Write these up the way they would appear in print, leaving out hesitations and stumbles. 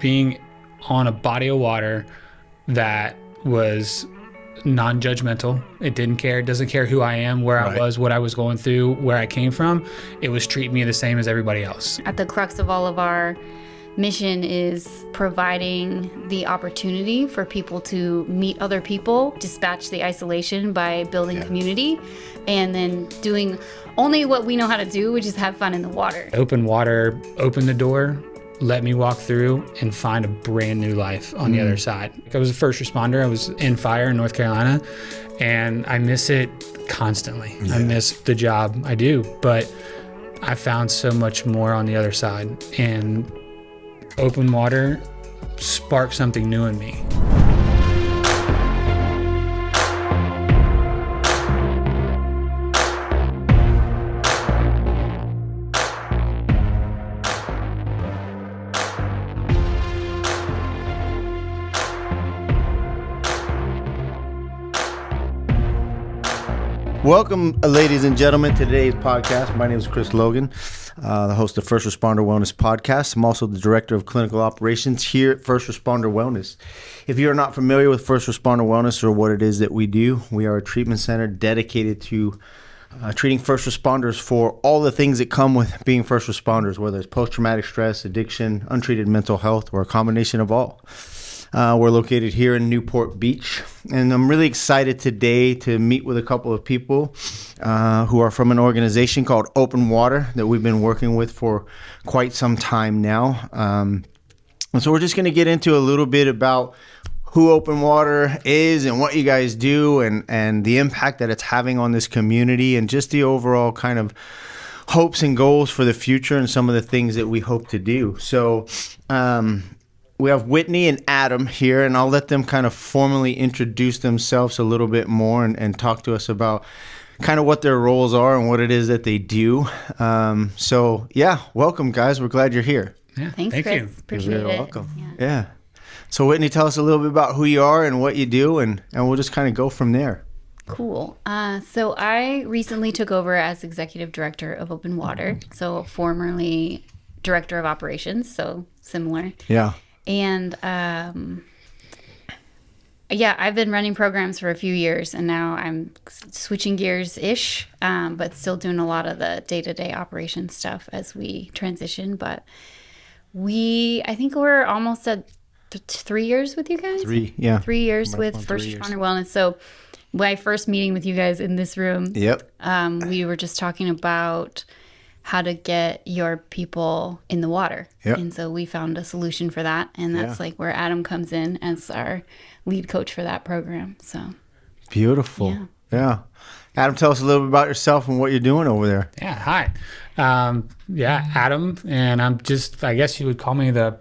being on a body of water that was non-judgmental. It didn't care. It doesn't care who I am, where I was, what I was going through, where I came from. It was treating me the same as everybody else. At the crux of all of our mission is providing the opportunity for people to meet other people, dispatch the isolation by building community, and then doing only what we know how to do, which is have fun in the water. Open water, open the door, let me walk through and find a brand new life on the other side. I was a first responder. I was in fire in North Carolina, and I miss it constantly. I miss the job I do, but I found so much more on the other side, and open water sparked something new in me. Welcome, ladies and gentlemen, to today's podcast. My name is Chris Logan, the host of First Responder Wellness Podcast. I'm also the Director of Clinical Operations here at First Responder Wellness. If you are not familiar with First Responder Wellness or what it is that we do, we are a treatment center dedicated to treating first responders for all the things that come with being first responders, whether it's post-traumatic stress, addiction, untreated mental health, or a combination of all. We're located here in Newport Beach, and I'm really excited today to meet with a couple of people who are from an organization called Open Water that we've been working with for quite some time now. And so we're just going to get into a little bit about who Open Water is and what you guys do and the impact that it's having on this community and just the overall kind of hopes and goals for the future and some of the things that we hope to do. So, we have Whitney and Adam here, and I'll let them kind of formally introduce themselves a little bit more and talk to us about kind of what their roles are and what it is that they do. So, welcome, guys. We're glad you're here. Yeah, Thanks, thank Chris. you. Appreciate it. You're welcome. Yeah. So, Whitney, tell us a little bit about who you are and what you do, and we'll just kind of go from there. Cool. So I recently took over as Executive Director of Open Water, so formerly Director of Operations, so similar. Yeah. And I've been running programs for a few years, and now I'm switching gears-ish, but still doing a lot of the day-to-day operations stuff as we transition. But I think we're almost at 3 years with you guys? 3 years with First Responder Wellness. So my first meeting with you guys in this room, we were just talking about how to get your people in the water. Yep. And so we found a solution for that. And that's like where Adam comes in as our lead coach for that program. So beautiful. Yeah. Adam, tell us a little bit about yourself and what you're doing over there. Yeah. Hi. Adam, and I guess you would call me the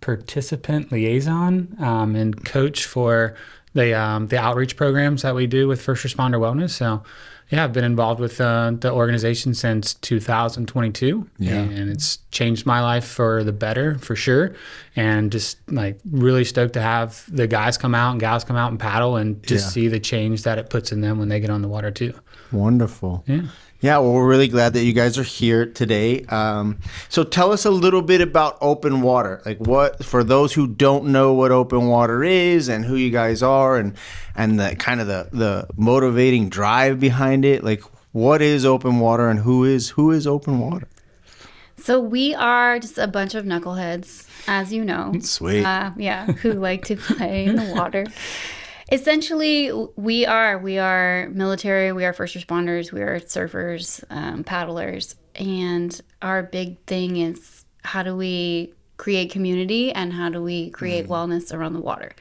participant liaison and coach for the outreach programs that we do with First Responder Wellness. So I've been involved with the organization since 2022, and it's changed my life for the better, for sure. And just like really stoked to have the guys come out and gals come out and paddle and just see the change that it puts in them when they get on the water too. Wonderful. Yeah. Yeah, well, we're really glad that you guys are here today. So tell us a little bit about Open Water. Like for those who don't know what Open Water is and who you guys are and the kind of the motivating drive behind it. Like, what is Open Water and who is Open Water? So we are just a bunch of knuckleheads, as you know. Sweet. Who like to play in the water. Essentially, we are military, we are first responders, we are surfers, paddlers, and our big thing is how do we create community and how do we create wellness around the water.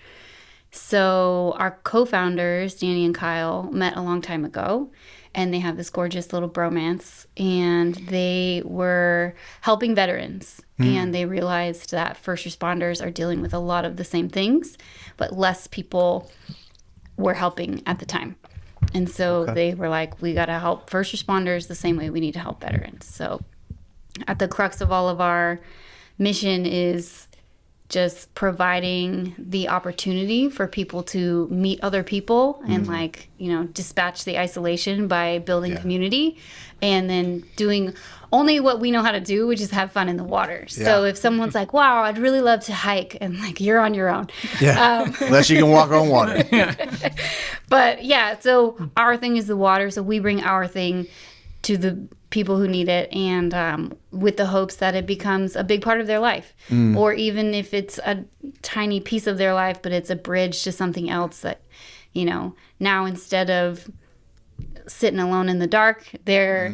So our co-founders, Danny and Kyle, met a long time ago, and they have this gorgeous little bromance, and they were helping veterans, and they realized that first responders are dealing with a lot of the same things, but less people were helping at the time. And so they were like, we got to help first responders the same way we need to help veterans. So at the crux of all of our mission is just providing the opportunity for people to meet other people and like, you know, dispatch the isolation by building community, and then doing only what we know how to do, which is have fun in the water. So if someone's like, wow, I'd really love to hike, and like, you're on your own. Unless you can walk on water. But yeah, so our thing is the water. So we bring our thing to the people who need it, and with the hopes that it becomes a big part of their life, or even if it's a tiny piece of their life, but it's a bridge to something else that, you know, now instead of sitting alone in the dark, they're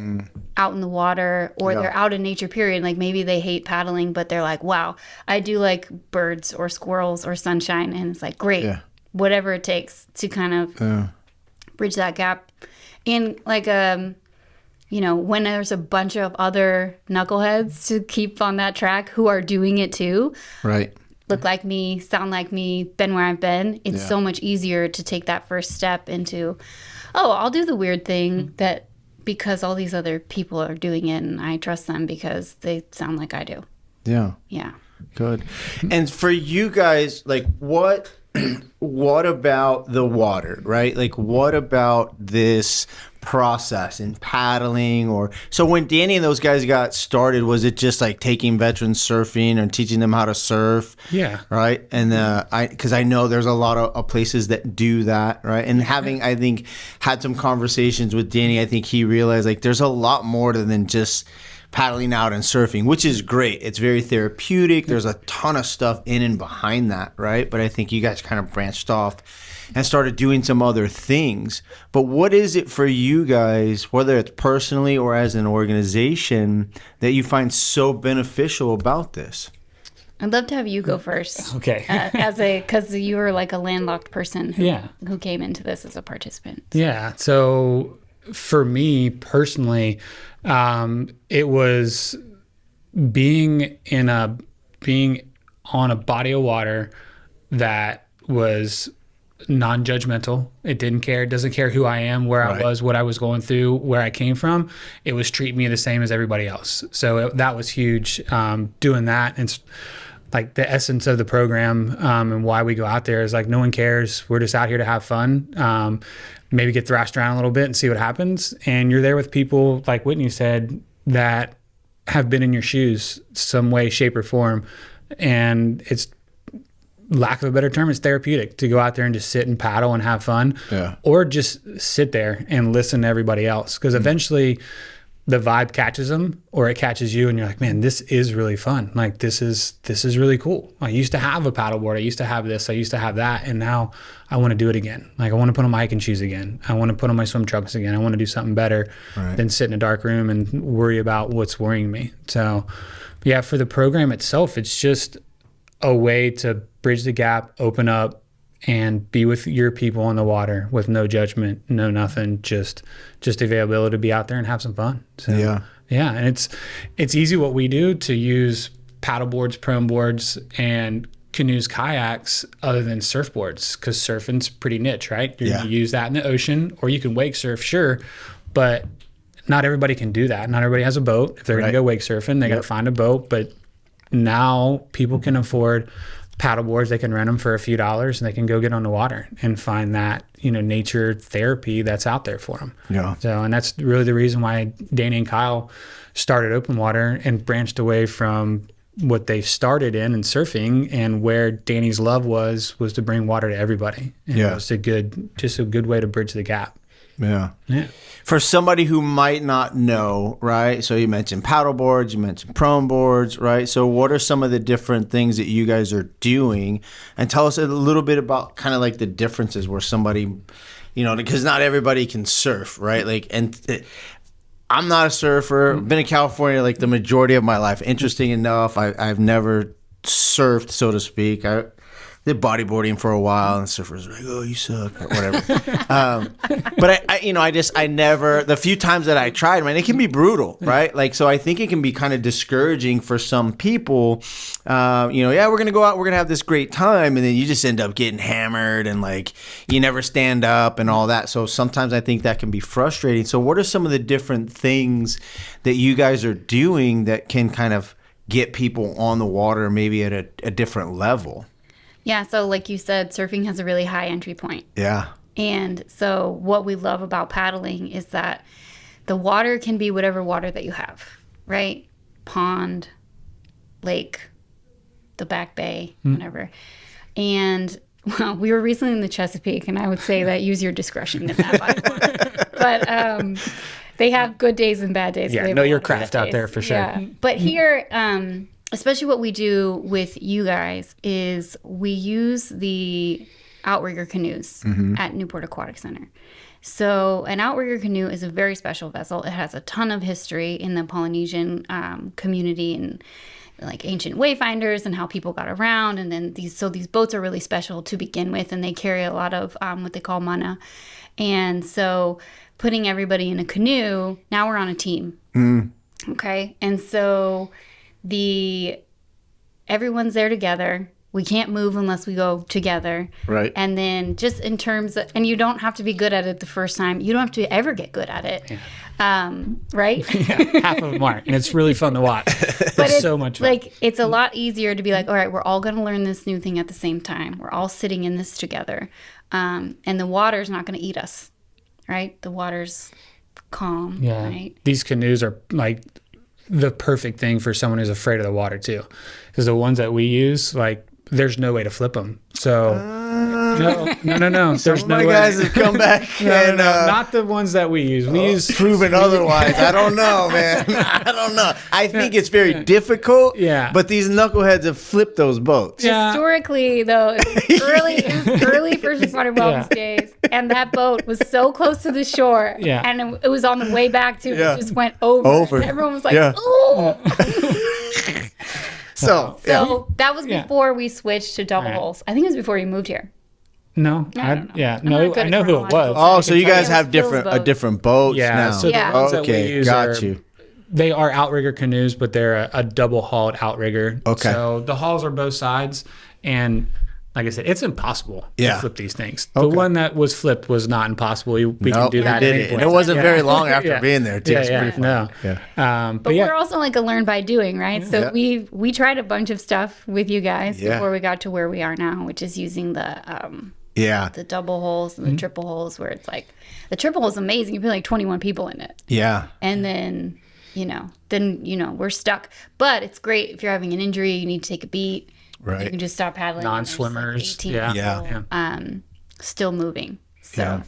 out in the water, or they're out in nature, period. Like maybe they hate paddling, but they're like, wow, I do like birds or squirrels or sunshine. And it's like, great, whatever it takes to kind of bridge that gap. And like, you know, when there's a bunch of other knuckleheads to keep on that track who are doing it too. Right. Look like me, sound like me, been where I've been. It's so much easier to take that first step into, oh, I'll do the weird thing that because all these other people are doing it and I trust them because they sound like I do. Yeah. Yeah. Good. And for you guys, like what about the water, right? Like what about this process in paddling? Or so when Danny and those guys got started, was it just like taking veterans surfing and teaching them how to surf? Yeah. Right. And because I know there's a lot of places that do that, right? And having, I think, had some conversations with Danny, I think he realized like there's a lot more than just paddling out and surfing, which is great. It's very therapeutic. There's a ton of stuff in and behind that, right? But I think you guys kind of branched off and started doing some other things. But what is it for you guys, whether it's personally or as an organization, that you find so beneficial about this? I'd love to have you go first. Okay. Because you were like a landlocked person who came into this as a participant. Yeah. So for me personally, it was being on a body of water that was non-judgmental. It didn't care. It doesn't care who I am, where I was, what I was going through, where I came from. It was treating me the same as everybody else. So that was huge. Doing that, and like the essence of the program, and why we go out there is like, no one cares. We're just out here to have fun. Maybe get thrashed around a little bit and see what happens. And you're there with people, like Whitney said, that have been in your shoes some way, shape, or form. And it's, lack of a better term, it's therapeutic to go out there and just sit and paddle and have fun, or just sit there and listen to everybody else. Because eventually the vibe catches them, or it catches you, and you're like, man, this is really fun. Like this is really cool. I used to have a paddleboard. I used to have this. I used to have that, and now I want to do it again. Like I want to put on my hiking shoes again. I want to put on my swim trunks again. I want to do something better than sit in a dark room and worry about what's worrying me. So, yeah, for the program itself, it's just a way to bridge the gap, open up, and be with your people on the water with no judgment, no nothing, just availability to be out there and have some fun. So, yeah, and it's easy what we do to use paddle boards, prone boards, and canoes, kayaks, other than surfboards, because surfing's pretty niche, right? You use that in the ocean, or you can wake surf, sure, but not everybody can do that. Not everybody has a boat. If they're going to go wake surfing, they got to find a boat. But now people can afford paddle boards. They can rent them for a few dollars, and they can go get on the water and find that, nature therapy that's out there for them. Yeah. So, and that's really the reason why Danny and Kyle started Open Water and branched away from what they started in surfing, and where Danny's love was to bring water to everybody. And it was a good way to bridge the gap. Yeah. For somebody who might not know, right? So you mentioned paddle boards, you mentioned prone boards, right? So what are some of the different things that you guys are doing? And tell us a little bit about kind of like the differences where somebody, because not everybody can surf, right? I'm not a surfer. I've been in California like the majority of my life. Interesting enough, I've never surfed, so to speak. I did bodyboarding for a while, and surfers were like, "Oh, you suck," or whatever. But I never. The few times that I tried, man, it can be brutal, right? Like, so I think it can be kind of discouraging for some people. We're gonna go out, we're gonna have this great time, and then you just end up getting hammered, and like you never stand up and all that. So sometimes I think that can be frustrating. So what are some of the different things that you guys are doing that can kind of get people on the water maybe at a different level? Yeah, so like you said, surfing has a really high entry point. Yeah. And so what we love about paddling is that the water can be whatever water that you have, right? Pond, lake, the back bay, whatever. And well, we were recently in the Chesapeake, and I would say that use your discretion in that body of water. But they have good days and bad days. Yeah, know your craft out there for sure. Yeah. But here, especially what we do with you guys is we use the outrigger canoes at Newport Aquatic Center. So an outrigger canoe is a very special vessel. It has a ton of history in the Polynesian community and like ancient wayfinders and how people got around. And then these boats are really special to begin with, and they carry a lot of what they call mana. And so putting everybody in a canoe, now we're on a team. Okay. And so everyone's there together. We can't move unless we go together. Right. And then just in terms of, and you don't have to be good at it the first time. You don't have to ever get good at it. Yeah. Right? Yeah, half of them aren't. And it's really fun to watch. But it's so much fun. Like, it's a lot easier to be like, all right, we're all going to learn this new thing at the same time. We're all sitting in this together. And the water's not going to eat us, right? The water's calm, Yeah. right? These canoes are like the perfect thing for someone who's afraid of the water too. Because the ones that we use, like, there's no way to flip them. So no. There's no My way. guys have come back No, not the ones that we use. We use proven otherwise. I don't know, man. I don't know. I think it's very difficult. Yeah. But these knuckleheads have flipped those boats. Yeah. Historically, though, it was early first responder wellness days, and that boat was so close to the shore, Yeah. and it was on the way back too. Yeah. It just went over. And everyone was like, Yeah. "Oh!" So that was before we switched to double holes. I think it was before you moved here. No. I don't know. Yeah. I'm not No. good I at know who it was. chronological. Oh, so you guys Yeah, have Phil's boat. different boats Yeah. now. So Yeah. the ones that we Okay, use got are, you. they are outrigger canoes, but they're a double hauled outrigger. Okay. So the hulls are both sides, and like I said, it's impossible Yeah. to flip these things. The Okay. one that was flipped was not impossible. We can Nope, do we that. did at any it. point. And it wasn't Yeah. very long after Yeah. being there, too. It's Yeah, pretty yeah, fun. no. Yeah. But yeah. we're also like a learn by doing, right? So Yeah. we tried a bunch of stuff with you guys Yeah. before we got to where we are now, which is using the double holes and the triple holes, where it's like the triple hole is amazing. You put like 21 people in it, Yeah. and then we're stuck. But it's great if you're having an injury, you need to take a beat. Right. You can just stop paddling. and there's, Non-swimmers. 18 Yeah. people, still moving. So. Yeah.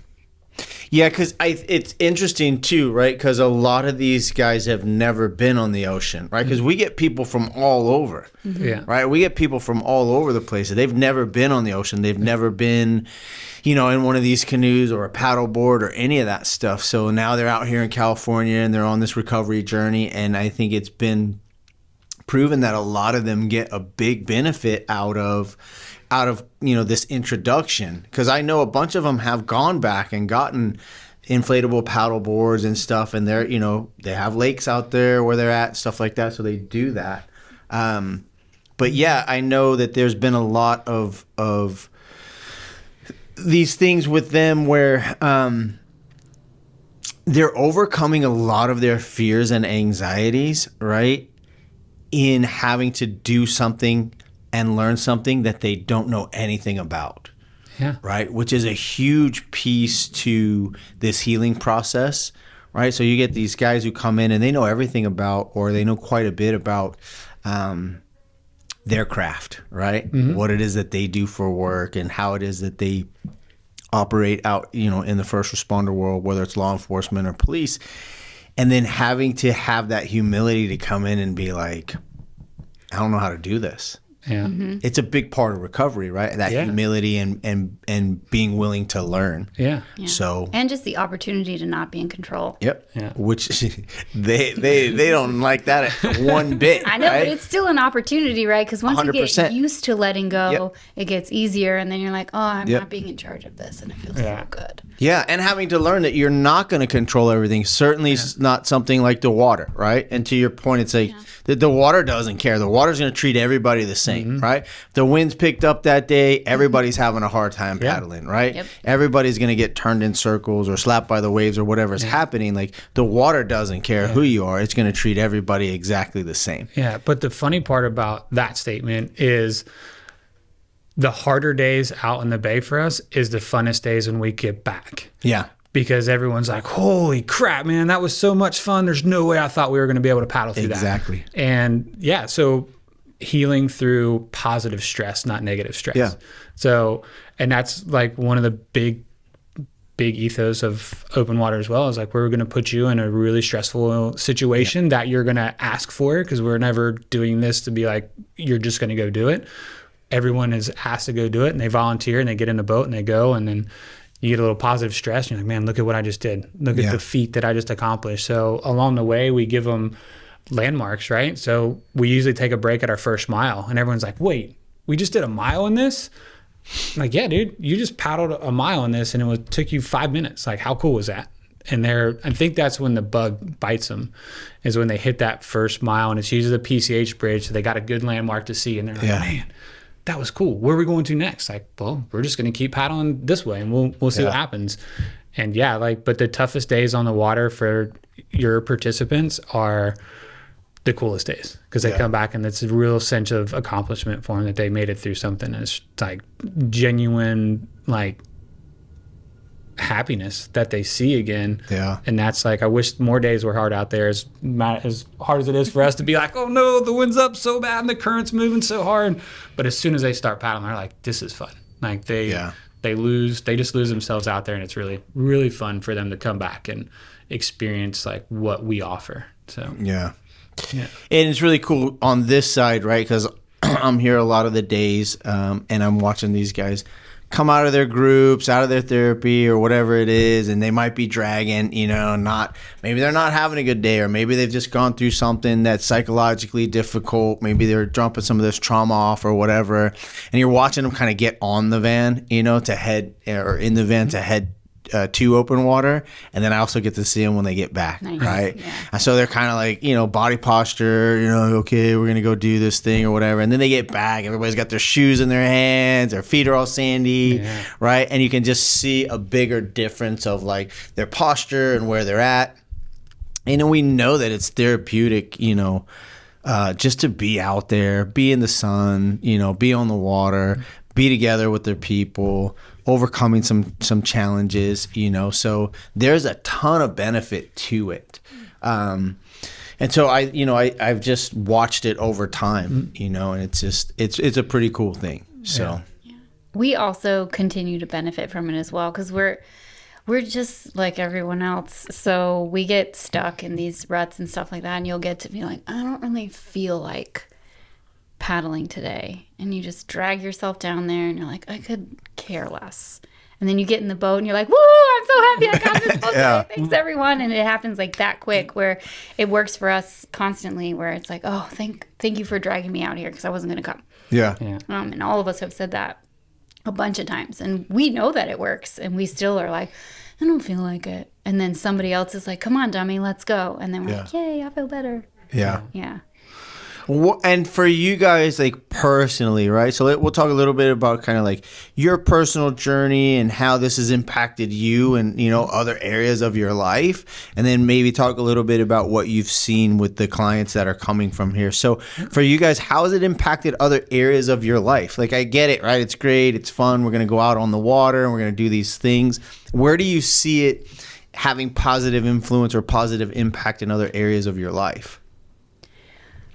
Yeah, because it's interesting too, right? Because a lot of these guys have never been on the ocean, right? Because we get people from all over, Yeah. right? We get people from all over the place. They've never been on the ocean. They've never been, in one of these canoes or a paddleboard or any of that stuff. So now they're out here in California and they're on this recovery journey. And I think it's been proven that a lot of them get a big benefit out of this introduction, because I know a bunch of them have gone back and gotten inflatable paddle boards and stuff, and they're they have lakes out there where they're at, stuff like that, so they do that. But yeah, I know that there's been a lot of these things with them where they're overcoming a lot of their fears and anxieties, right, in having to do something and learn something that they don't know anything about. Yeah. Right. Which is a huge piece to this healing process. Right. So you get these guys who come in and they know everything about, or they know quite a bit about their craft, right? Mm-hmm. What it is that they do for work and how it is that they operate out, in the first responder world, whether it's law enforcement or police. And then having to have that humility to come in and be like, I don't know how to do this. Yeah. Mm-hmm. It's a big part of recovery, right? That humility and being willing to learn. Yeah. Yeah. So and just the opportunity to not be in control. Yep. Yeah. Which they don't like that one bit. I know, right? but it's still an opportunity, right? Because once you 100%. get used to letting go, Yep. it gets easier, and then you're like, oh, I'm Yep. not being in charge of this, and it feels Yeah. so good. Yeah, and having to learn that you're not going to control everything. Certainly it's not something like the water, right? And to your point, it's like the water doesn't care. The water's going to treat everybody the same. same, right? If the wind's picked up that day, everybody's having a hard time paddling, right? Yep. Everybody's going to get turned in circles or slapped by the waves or whatever's happening. Like the water doesn't care who you are. It's going to treat everybody exactly the same. Yeah. But the funny part about that statement is the harder days out in the bay for us is the funnest days when we get back. Yeah. Because everyone's like, holy crap, man, that was so much fun. There's no way I thought we were going to be able to paddle through that. Exactly. And yeah, so healing through positive stress, not negative stress. Yeah. So, and that's like one of the big ethos of open water as well, is like, we're going to put you in a really stressful situation that you're going to ask for, because we're never doing this to be like, you're just going to go do it. Everyone is asked to go do it, and they volunteer and they get in the boat and they go, and then you get a little positive stress. And you're like, man, look at what I just did. Look at the feat that I just accomplished. So along the way, we give them landmarks, right? So we usually take a break at our first mile, and everyone's like, wait, we just did a mile in this? I'm like, yeah, dude, you just paddled a mile in this, and took you 5 minutes. Like, how cool was that? And I think that's when the bug bites them, is when they hit that first mile, and it's usually the PCH bridge. So they got a good landmark to see, and they're like, man, that was cool. Where are we going to next? Like, well, we're just going to keep paddling this way, and we'll see what happens. And yeah, like, but the toughest days on the water for your participants are the coolest days, because they come back and it's a real sense of accomplishment for them that they made it through something. And it's like genuine, like, happiness that they see again. Yeah. And that's like, I wish more days were hard out there, as hard as it is for us to be like, oh no, the wind's up so bad and the current's moving so hard. But as soon as they start paddling, they're like, this is fun. Like they just lose themselves out there, and it's really, really fun for them to come back and experience like what we offer. So yeah. And it's really cool on this side, right? Because I'm here a lot of the days, and I'm watching these guys come out of their groups, out of their therapy or whatever it is, and they might be dragging, maybe they're not having a good day, or maybe they've just gone through something that's psychologically difficult. Maybe they're dumping some of this trauma off or whatever, and you're watching them kind of get on the van, to head, or in the van to head to open water. And then I also get to see them when they get back. Nice. Right. Yeah. And so they're kind of like, body posture, okay, we're going to go do this thing or whatever. And then they get back, everybody's got their shoes in their hands, their feet are all sandy. Yeah. Right. And you can just see a bigger difference of like their posture and where they're at. And we know that it's therapeutic, just to be out there, be in the sun, be on the water, be together with their people, overcoming some challenges, so there's a ton of benefit to it. And so I've just watched it over time, and it's a pretty cool thing. So we also continue to benefit from it as well, because we're just like everyone else. So we get stuck in these ruts and stuff like that, and you'll get to be like, I don't really feel like paddling today, and you just drag yourself down there, and you're like, I could care less. And then you get in the boat and you're like, woo, I'm so happy I got this boat today. Thanks everyone. And it happens like that quick, where it works for us constantly, where it's like, oh, thank you for dragging me out here, because I wasn't going to come. And all of us have said that a bunch of times, and we know that it works, and we still are like, I don't feel like it. And then somebody else is like, come on, dummy, let's go. And then we're like, yay, I feel better. Yeah. And for you guys, like personally, right? So we'll talk a little bit about kind of like your personal journey and how this has impacted you and, other areas of your life. And then maybe talk a little bit about what you've seen with the clients that are coming from here. So for you guys, how has it impacted other areas of your life? Like, I get it, right? It's great. It's fun. We're going to go out on the water and we're going to do these things. Where do you see it having positive influence or positive impact in other areas of your life?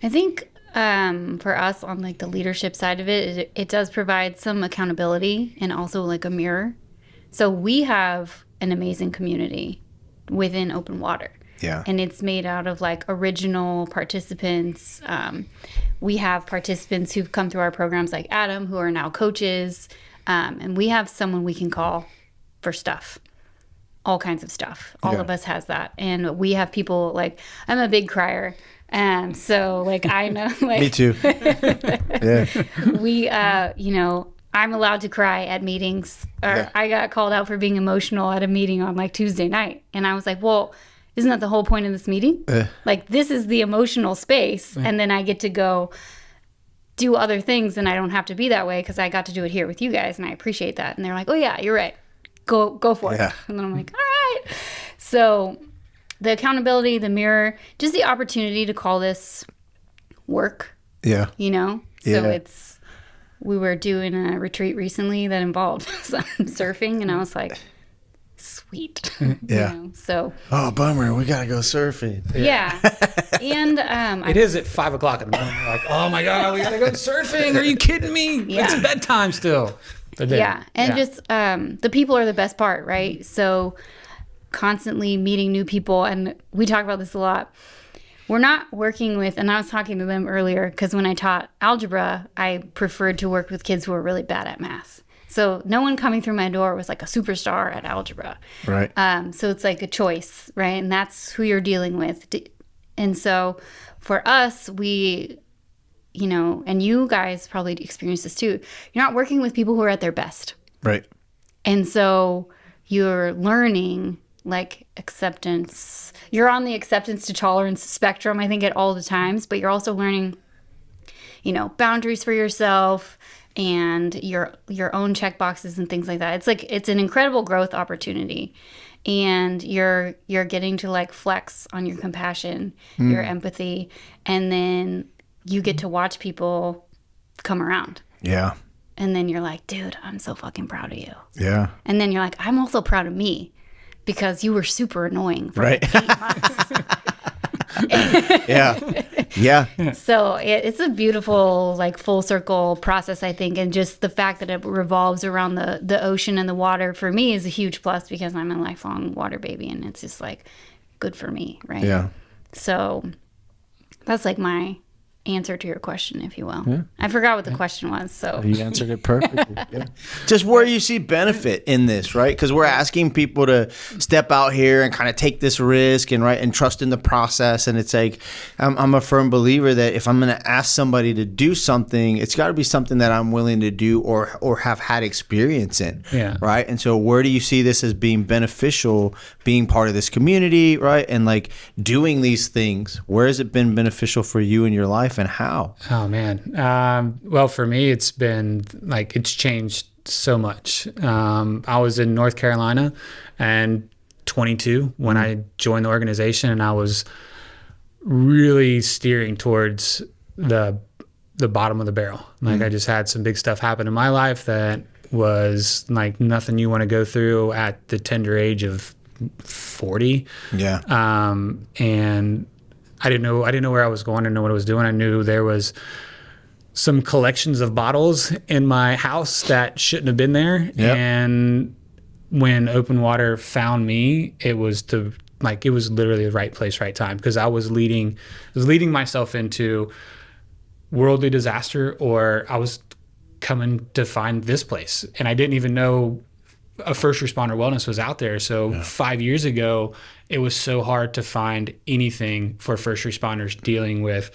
I think for us on like the leadership side of it, it does provide some accountability and also like a mirror. So we have an amazing community within Open Water. Yeah. And it's made out of like original participants. We have participants who've come through our programs like Adam, who are now coaches. And we have someone we can call for stuff. All kinds of stuff. All of us has that. And we have people like, I'm a big crier. So like, I know, like, me too. We, I'm allowed to cry at meetings. I got called out for being emotional at a meeting on like Tuesday night. And I was like, well, isn't that the whole point of this meeting? Like, this is the emotional space. And then I get to go do other things and I don't have to be that way because I got to do it here with you guys and I appreciate that. And they're like, oh yeah, you're right. Go for it. And then I'm like, all right. So the accountability, the mirror, just the opportunity to call this work. Yeah. You know? So we were doing a retreat recently that involved some surfing and I was like, sweet. Yeah. You know? So. Oh, bummer. We got to go surfing. Yeah. And it is at 5 o'clock in the morning. We're like, oh my God, we got to go surfing. Are you kidding me? Yeah. It's bedtime still. Yeah. And just the people are the best part, right? So constantly meeting new people. And we talk about this a lot. We're not working with, and I was talking to them earlier, because when I taught algebra, I preferred to work with kids who were really bad at math. So no one coming through my door was like a superstar at algebra. Right. So it's like a choice, right? And that's who you're dealing with. And so for us, we, you know, and you guys probably experience this too, you're not working with people who are at their best. Right. And so you're learning like acceptance. You're on the acceptance to tolerance spectrum, I think, at all the times, but you're also learning, you know, boundaries for yourself and your own check boxes and things like that. It's like, it's an incredible growth opportunity. And you're getting to like flex on your compassion, your empathy, and then you get to watch people come around. Yeah. And then you're like, dude, I'm so fucking proud of you. Yeah. And then you're like, I'm also proud of me because you were super annoying for right. like 8 months. Yeah. Yeah. So it's a beautiful, like, full circle process, I think. And just the fact that it revolves around the ocean and the water for me is a huge plus because I'm a lifelong water baby and it's just like good for me. Right. Yeah. So that's like my answer to your question, if you will. Yeah. I forgot what the question was, so you answered it perfectly. Yeah. Just where you see benefit in this, right? Because we're asking people to step out here and kind of take this risk and trust in the process. And it's like, I'm a firm believer that if I'm going to ask somebody to do something, it's got to be something that I'm willing to do or have had experience in. Yeah. Right. And so where do you see this as being beneficial, being part of this community, right? And like doing these things, where has it been beneficial for you in your life? And how? Oh man. Well, for me, it's been like, it's changed so much. I was in North Carolina and 22 when I joined the organization, and I was really steering towards the bottom of the barrel. Like I just had some big stuff happen in my life that was like nothing you want to go through at the tender age of 40. Yeah. And I didn't know where I was going. I didn't know what I was doing. I knew there was some collections of bottles in my house that shouldn't have been there. Yep. And when open water found me, it was literally the right place, right time, because I was leading myself into worldly disaster, or I was coming to find this place. And I didn't even know a first responder wellness was out there. So 5 years ago, it was so hard to find anything for first responders dealing with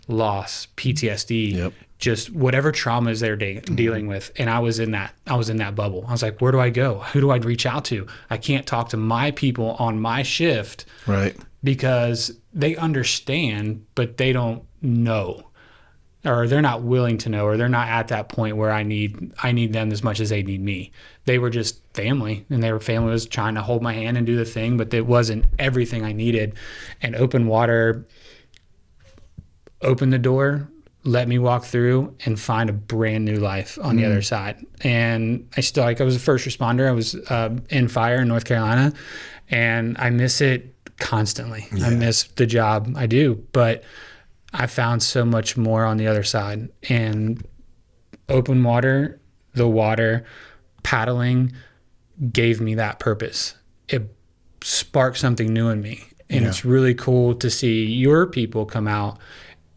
loss, PTSD, just whatever traumas they're dealing with. And I was in that bubble. I was like, where do I go? Who do I reach out to? I can't talk to my people on my shift, right? Because they understand, but they don't know, or they're not willing to know, or they're not at that point where I need them as much as they need me. They were just family, and their family was trying to hold my hand and do the thing, but it wasn't everything I needed. And open water opened the door, let me walk through and find a brand new life on the other side. And I was a first responder. I was in fire in North Carolina, and I miss it constantly. I miss the job I do, but I found so much more on the other side. And open water, the water, paddling gave me that purpose. It sparked something new in me. And it's really cool to see your people come out.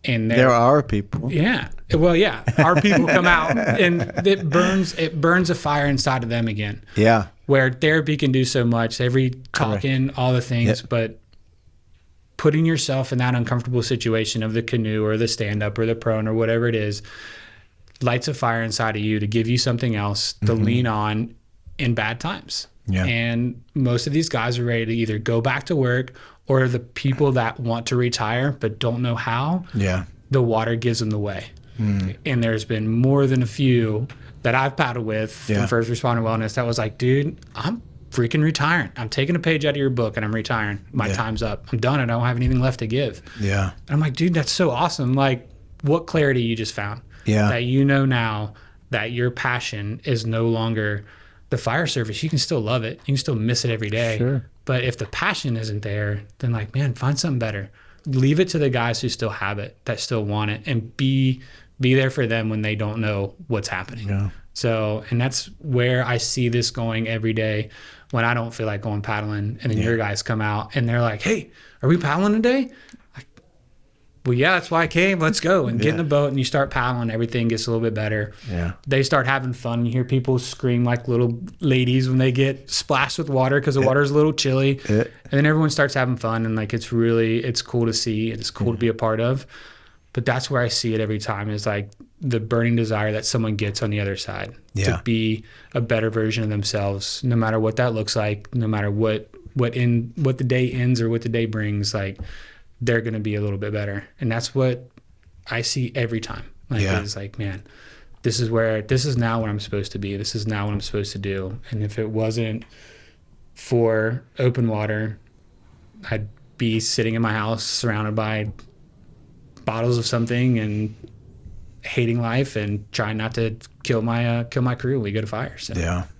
And there are people. Yeah. Well, yeah. Our people come out, and it burns a fire inside of them again. Yeah. Where therapy can do so much, talking, all the things, but putting yourself in that uncomfortable situation of the canoe or the stand-up or the prone or whatever it is, lights a fire inside of you to give you something else to lean on in bad times. Yeah. And most of these guys are ready to either go back to work, or the people that want to retire but don't know how. Yeah. The water gives them the way. And there's been more than a few that I've paddled with from First Responder Wellness that was like, dude, I'm freaking retiring. I'm taking a page out of your book and I'm retiring. My time's up. I'm done. I don't have anything left to give. Yeah. And I'm like, dude, that's so awesome. Like, what clarity you just found. Yeah. That you know now that your passion is no longer the fire service. You can still love it. You can still miss it every day. Sure. But if the passion isn't there, then like, man, find something better. Leave it to the guys who still have it, that still want it, and be there for them when they don't know what's happening. Yeah. So, and that's where I see this going every day when I don't feel like going paddling. And then your guys come out and they're like, hey, are we paddling today? Like, well, yeah, that's why I came. Let's go. And get in the boat and you start paddling. Everything gets a little bit better. Yeah. They start having fun. You hear people scream like little ladies when they get splashed with water because the water's a little chilly. And then everyone starts having fun. And like, it's cool to see. It's cool to be a part of. But that's where I see it every time, is like the burning desire that someone gets on the other side to be a better version of themselves, no matter what that looks like, no matter what the day ends or what the day brings. Like, they're going to be a little bit better. And that's what I see every time. Like, it's like, man, this is now where I'm supposed to be. This is now what I'm supposed to do. And if it wasn't for open water, I'd be sitting in my house surrounded by bottles of something and hating life and trying not to kill my crew when we go to fire. So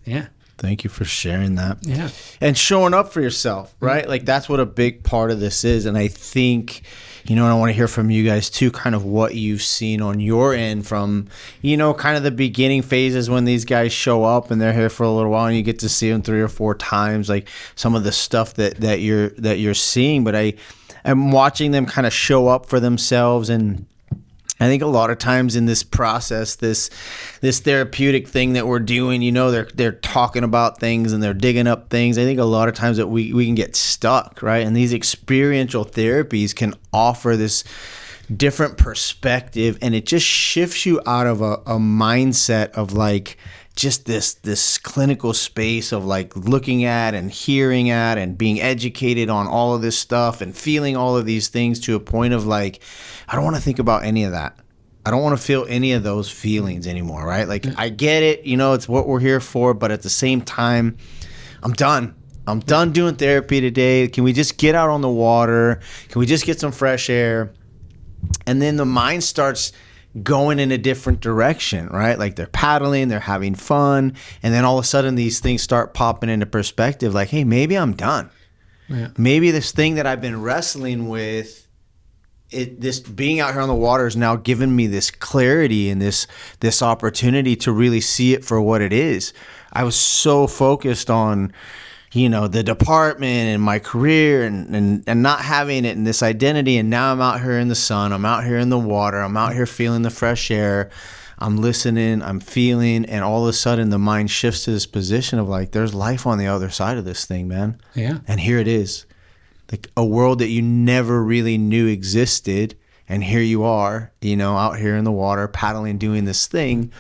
yeah. Thank you for sharing that. Yeah. And showing up for yourself, right? Like, that's what a big part of this is. And I think, and I want to hear from you guys too, kind of what you've seen on your end from, kind of the beginning phases when these guys show up and they're here for a little while and you get to see them 3 or 4 times, like some of the stuff that you're seeing. But I'm watching them kind of show up for themselves. And I think a lot of times in this process, this therapeutic thing that we're doing, they're talking about things and they're digging up things. I think a lot of times that we can get stuck, right? And these experiential therapies can offer this different perspective, and it just shifts you out of a mindset of like just this clinical space of like looking at and hearing at and being educated on all of this stuff and feeling all of these things to a point of like, I don't want to think about any of that. I don't want to feel any of those feelings anymore, right? Like, I get it, it's what we're here for, but at the same time, I'm done. I'm done doing therapy today. Can we just get out on the water? Can we just get some fresh air? And then the mind starts going in a different direction, right? Like, they're paddling, they're having fun, and then all of a sudden these things start popping into perspective like, hey, maybe I'm done. Yeah. Maybe this thing that I've been wrestling with, this being out here on the water is now giving me this clarity and this opportunity to really see it for what it is. I was so focused on, the department and my career and not having it in this identity. And now I'm out here in the sun. I'm out here in the water. I'm out here feeling the fresh air. I'm listening. I'm feeling. And all of a sudden the mind shifts to this position of like, there's life on the other side of this thing, man. Yeah. And here it is. Like a world that you never really knew existed. And here you are, out here in the water, paddling, doing this thing.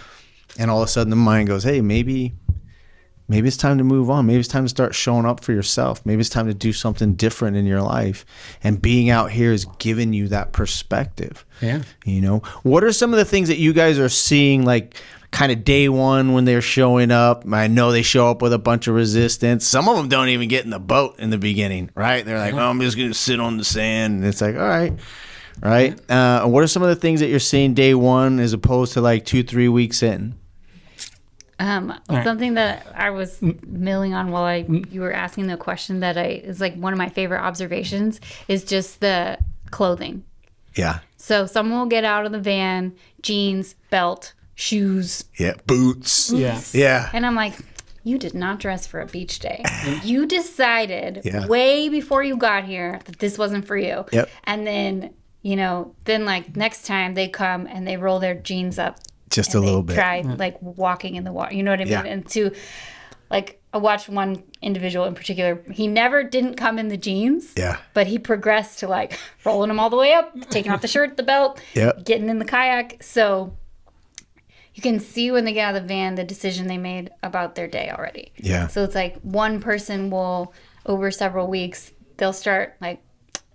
And all of a sudden the mind goes, hey, maybe it's time to move on. Maybe it's time to start showing up for yourself. Maybe it's time to do something different in your life. And being out here is giving you that perspective. Yeah. What are some of the things that you guys are seeing, like kind of day one when they're showing up? I know they show up with a bunch of resistance. Some of them don't even get in the boat in the beginning, right? They're like, I'm just going to sit on the sand. And it's like, all right. Right. What are some of the things that you're seeing day one as opposed to like 2-3 weeks in? Something that I was milling on while you were asking the question that is like one of my favorite observations is just the clothing. Yeah. So someone will get out of the van, jeans, belt, shoes. Yeah. Boots. Yeah. And I'm like, you did not dress for a beach day. You decided way before you got here that this wasn't for you. Yep. And then, then like next time they come and they roll their jeans up. Just a little bit. Try like walking in the water. You know what I mean? Yeah. And to like, I watched one individual in particular. He never didn't come in the jeans. Yeah. But he progressed to like rolling them all the way up, taking off the shirt, the belt, getting in the kayak. So you can see when they get out of the van the decision they made about their day already. Yeah. So it's like one person will, over several weeks, they'll start like,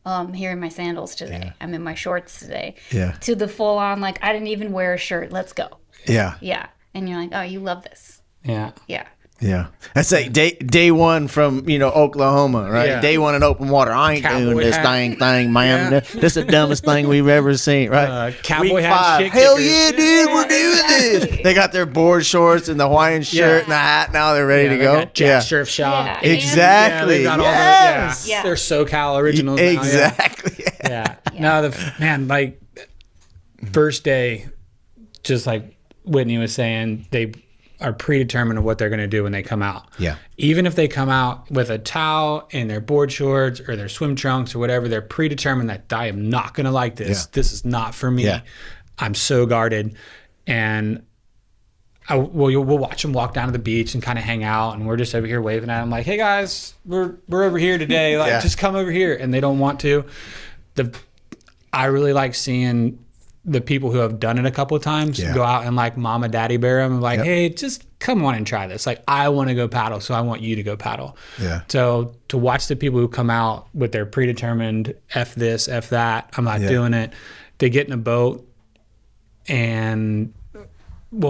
I'm here in my sandals today. Yeah. I'm in my shorts today. Yeah. To the full on, like, I didn't even wear a shirt. Let's go. Yeah. Yeah. And you're like, oh, you love this. Yeah. Yeah. Yeah. That's like day one from, Oklahoma, right? Yeah. Day one in open water. I ain't Cowboy doing this hat. dang thing, man. Yeah. This is the dumbest thing we've ever seen, right? Cowboy Week hat, 5. shit Hell kickers. yeah, dude, we're doing this. exactly. They got their board shorts and the Hawaiian shirt and the hat. Now they're ready to They go. got Jack Surf Shop. Yeah. Yeah, Exactly. they got all Yes. the, Yeah. they're SoCal originals. now, yeah. Exactly. Yeah. No, man, like first day, just like Whitney was saying, they are predetermined of what they're going to do when they come out. Yeah. Even if they come out with a towel and their board shorts or their swim trunks or whatever, they're predetermined that I am not going to like this. Yeah. This is not for me. Yeah. I'm so guarded. And we'll watch them walk down to the beach and kind of hang out, and we're just over here waving at them like, "Hey guys, we're over here today. Like, Yeah. just come over here." And they don't want to. I really like seeing the people who have done it a couple of times Yeah. go out and like mama daddy bear them, like, Yep. "Hey, just come on and try this. Like, I want to go paddle, so I want you to go paddle." Yeah. So to watch the people who come out with their predetermined F this, F that, I'm not Yeah. doing it. They get in a boat and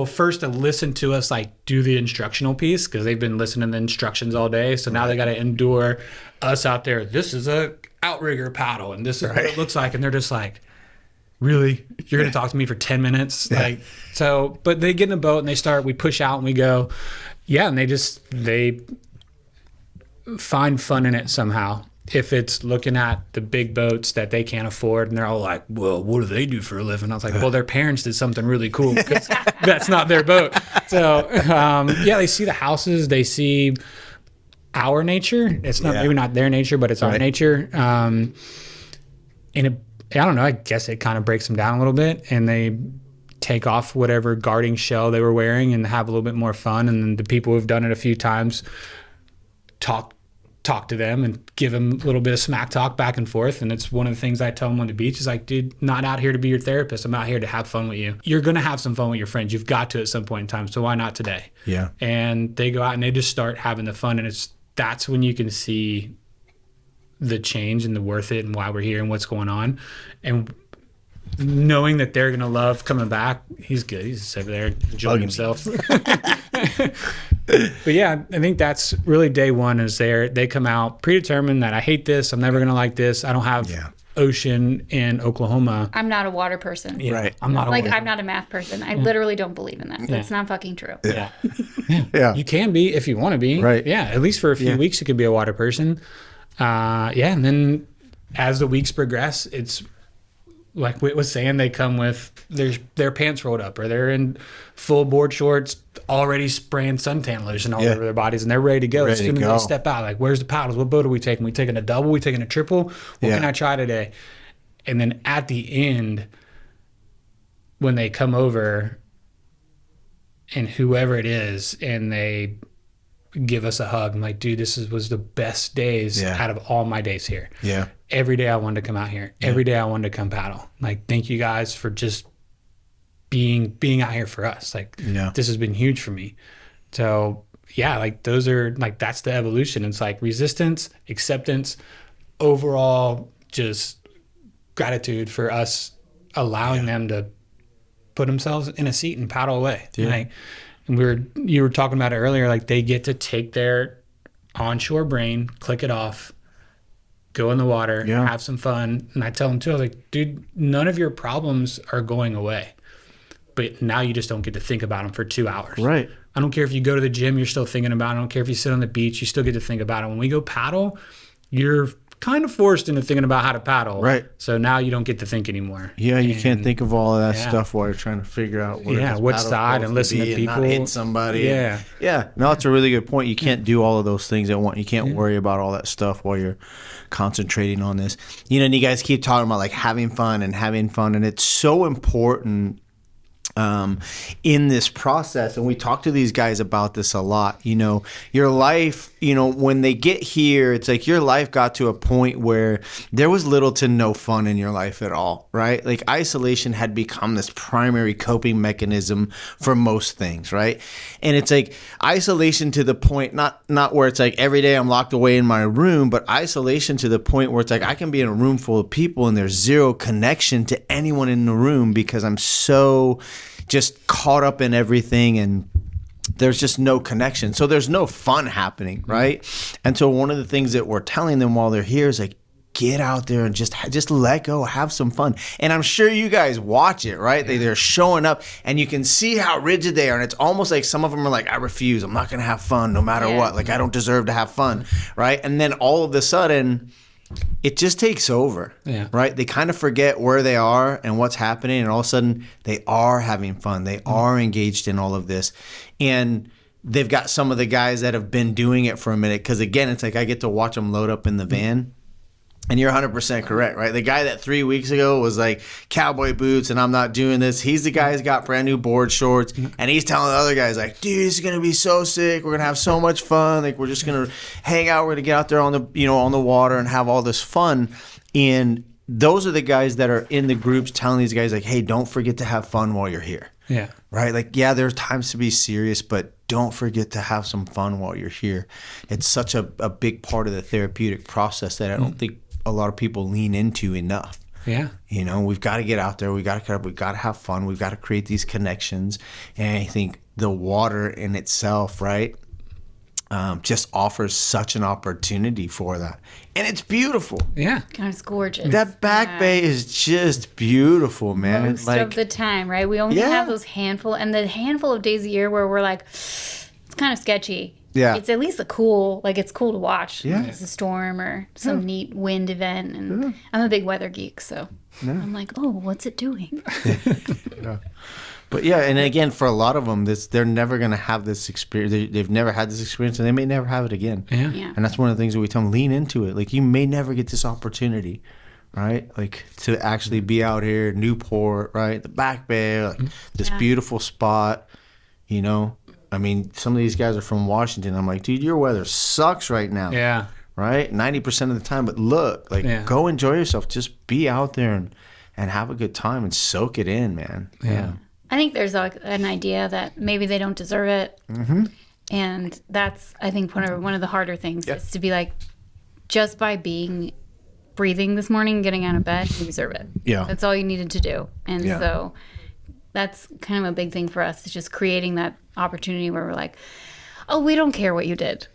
first to listen to us like do the instructional piece because they've been listening to the instructions all day. So now they got to endure us out there. This is a outrigger paddle and this is what it looks like. And they're just like, really? You're going to talk to me for 10 minutes? Yeah. Like, so, but they get in a boat and we push out and we go, yeah. And they find fun in it somehow. If it's looking at the big boats that they can't afford and they're all like, well, what do they do for a living? I was like, well, their parents did something really cool because that's not their boat. So, they see the houses, they see our nature. It's not maybe not their nature, but it's our nature. And I don't know, I guess it kind of breaks them down a little bit and they take off whatever guarding shell they were wearing and have a little bit more fun. And then the people who've done it a few times talk to them and give them a little bit of smack talk back and forth. And it's one of the things I tell them on the beach is like, dude, not out here to be your therapist. I'm out here to have fun with you. You're going to have some fun with your friends. You've got to at some point in time. So why not today? Yeah. And they go out and they just start having the fun. And that's when you can see the change and the worth it and why we're here and what's going on. And knowing that they're going to love coming back. He's good. He's just over there enjoying himself. But yeah, I think that's really day one is they come out predetermined that I hate this. I'm never going to like this. I don't have ocean in Oklahoma. I'm not a water person. Yeah, Right. I'm not I'm not a math person. I literally don't believe in that. That's not fucking true. Yeah. Yeah. You can be if you want to be. Right. Yeah. At least for a few weeks, you could be a water person. And then as the weeks progress, it's like Whit was saying, they come with their pants rolled up or they're in full board shorts, already spraying suntan lotion all over their bodies and they're ready to go. As soon as they step out, like, where's the paddles? What boat are we taking? We taking a double? We taking a triple? What can I try today? And then at the end, when they come over and whoever it is, and they give us a hug, I'm like, dude, this was the best days out of all my days here. Yeah. Every day I wanted to come out here. Every day I wanted to come paddle. Like, thank you guys for just being out here for us. Like, this has been huge for me. So yeah, like those are like, that's the evolution. It's like resistance, acceptance, overall just gratitude for us allowing them to put themselves in a seat and paddle away. Yeah. Like, and you were talking about it earlier, like they get to take their onshore brain, click it off, go in the water, have some fun. And I tell them too, I was like, dude, none of your problems are going away. But now you just don't get to think about them for 2 hours. Right. I don't care if you go to the gym, you're still thinking about it. I don't care if you sit on the beach, you still get to think about it. When we go paddle, you're kind of forced into thinking about how to paddle. Right. So now you don't get to think anymore. Yeah, you can't think of all of that stuff while you're trying to figure out where which side and listen to people. And not hit somebody. Yeah. Yeah. No, that's a really good point. You can't do all of those things at once. You can't worry about all that stuff while you're concentrating on this. You know, and you guys keep talking about like having fun, and it's so important in this process. And we talk to these guys about this a lot. You know, your life, you know, when they get here, it's like your life got to a point where there was little to no fun in your life at all, right? Like isolation had become this primary coping mechanism for most things, right? And it's like isolation to the point, not where it's like every day I'm locked away in my room, but isolation to the point where it's like I can be in a room full of people and there's zero connection to anyone in the room because I'm so just caught up in everything and there's just no connection. So there's no fun happening, right? And so one of the things that we're telling them while they're here is like, get out there and just let go, have some fun. And I'm sure you guys watch it, right? They're showing up and you can see how rigid they are. And it's almost like some of them are like, I refuse. I'm not going to have fun no matter what. Like I don't deserve to have fun, right? And then all of a sudden, it just takes over, right? They kind of forget where they are and what's happening. And all of a sudden, they are having fun. They are engaged in all of this. And they've got some of the guys that have been doing it for a minute. Because again, it's like I get to watch them load up in the van. And you're 100% correct, right? The guy that 3 weeks ago was like cowboy boots and I'm not doing this. He's the guy who's got brand new board shorts and he's telling the other guys like, dude, this is going to be so sick. We're going to have so much fun. Like we're just going to hang out. We're going to get out there on the, you know, on the water and have all this fun. And those are the guys that are in the groups telling these guys like, hey, don't forget to have fun while you're here. Yeah. Right? Like, yeah, there's times to be serious, but don't forget to have some fun while you're here. It's such a big part of the therapeutic process that I don't think a lot of people lean into enough. Yeah. You know, we've got to get out there. We got to cut up. We've got to have fun. We've got to create these connections. And I think the water in itself, right, just offers such an opportunity for that. And it's beautiful. Yeah. God, it's gorgeous. That back bay is just beautiful, man. Most of the time, right? We only have those handful. And the handful of days a year where we're like, it's kind of sketchy. Yeah. It's at least it's cool to watch. Yeah. It's a storm or some neat wind event. And I'm a big weather geek, so I'm like, oh, what's it doing? But yeah, and again, for a lot of them, they're never going to have this experience. They've never had this experience, and they may never have it again. Yeah. And that's one of the things that we tell them, lean into it. Like, you may never get this opportunity, right? Like, to actually be out here, Newport, right? The Back Bay, like, this beautiful spot, you know? I mean, some of these guys are from Washington. I'm like, dude, your weather sucks right now. Yeah. Right? 90% of the time. But look, like, go enjoy yourself. Just be out there and have a good time and soak it in, man. Yeah. I think there's like an idea that maybe they don't deserve it. Mm-hmm. And that's, I think, one of the harder things is to be like, just by breathing this morning, getting out of bed, you deserve it. Yeah. That's all you needed to do. And so that's kind of a big thing for us, is just creating that opportunity where we're like, oh, we don't care what you did.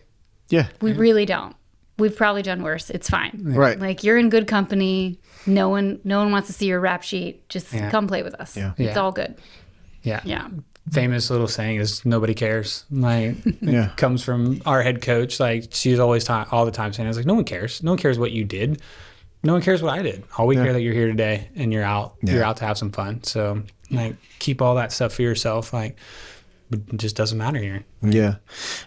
Yeah. We really don't. We've probably done worse. It's fine. Right. Like, you're in good company. No one wants to see your rap sheet. Just come play with us. Yeah. It's all good. Yeah. Yeah. Famous little saying is nobody cares. Like, comes from our head coach. Like, she's always all the time saying, I was like, no one cares. No one cares what you did. No one cares what I did. All we care that you're here today and you're out. Yeah. You're out to have some fun. So, like, keep all that stuff for yourself. Like, it just doesn't matter here. Yeah.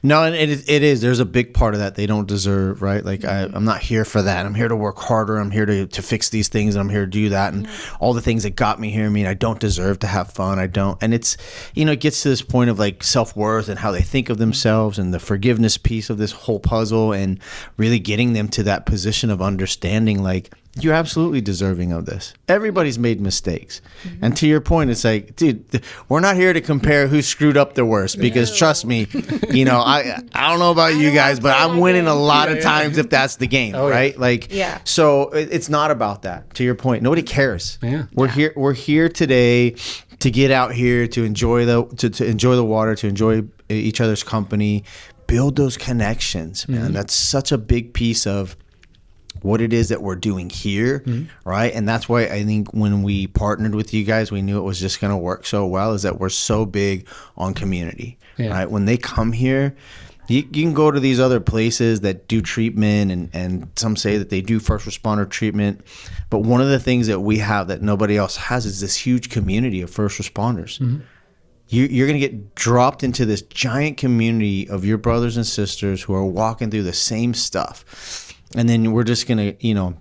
No, and it is. There's a big part of that they don't deserve, right? Like, I'm not here for that. I'm here to work harder. I'm here to fix these things. And I'm here to do that. And all the things that got me here, I mean, I don't deserve to have fun. I don't. And it's, you know, it gets to this point of like self-worth and how they think of themselves and the forgiveness piece of this whole puzzle, and really getting them to that position of understanding, like, you're absolutely deserving of this. Everybody's made mistakes. Mm-hmm. And to your point, it's like, dude, we're not here to compare who screwed up the worst, because trust me, you know, I don't know about you guys, but I'm winning a lot of times if that's the game, right? Like, so it's not about that. To your point, nobody cares. Yeah. We're here today to get out here, to enjoy to enjoy the water, to enjoy each other's company, build those connections, man. Mm-hmm. That's such a big piece of what it is that we're doing here, right? And that's why I think when we partnered with you guys, we knew it was just going to work so well, is that we're so big on community, right? When they come here, you can go to these other places that do treatment, and some say that they do first responder treatment. But one of the things that we have that nobody else has is this huge community of first responders. Mm-hmm. You're going to get dropped into this giant community of your brothers and sisters who are walking through the same stuff. And then we're just going to, you know,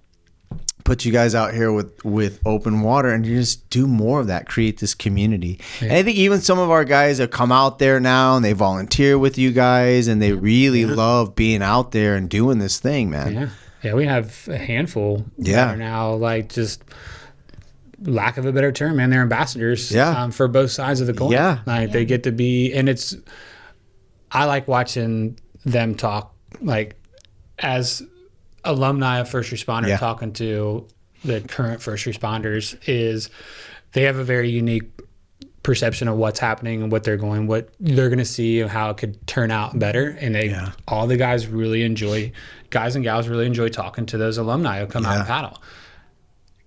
put you guys out here with open water, and you just do more of that, create this community. Yeah. And I think even some of our guys have come out there now and they volunteer with you guys, and they really love being out there and doing this thing, man. Yeah, we have a handful that are now, like, just lack of a better term, man, they're ambassadors for both sides of the coin. They get to be, and I like watching them talk, like, as alumni of first responder talking to the current first responders, is they have a very unique perception of what's happening and what they're going to see and how it could turn out better. And all the guys and gals really enjoy talking to those alumni who come out and paddle.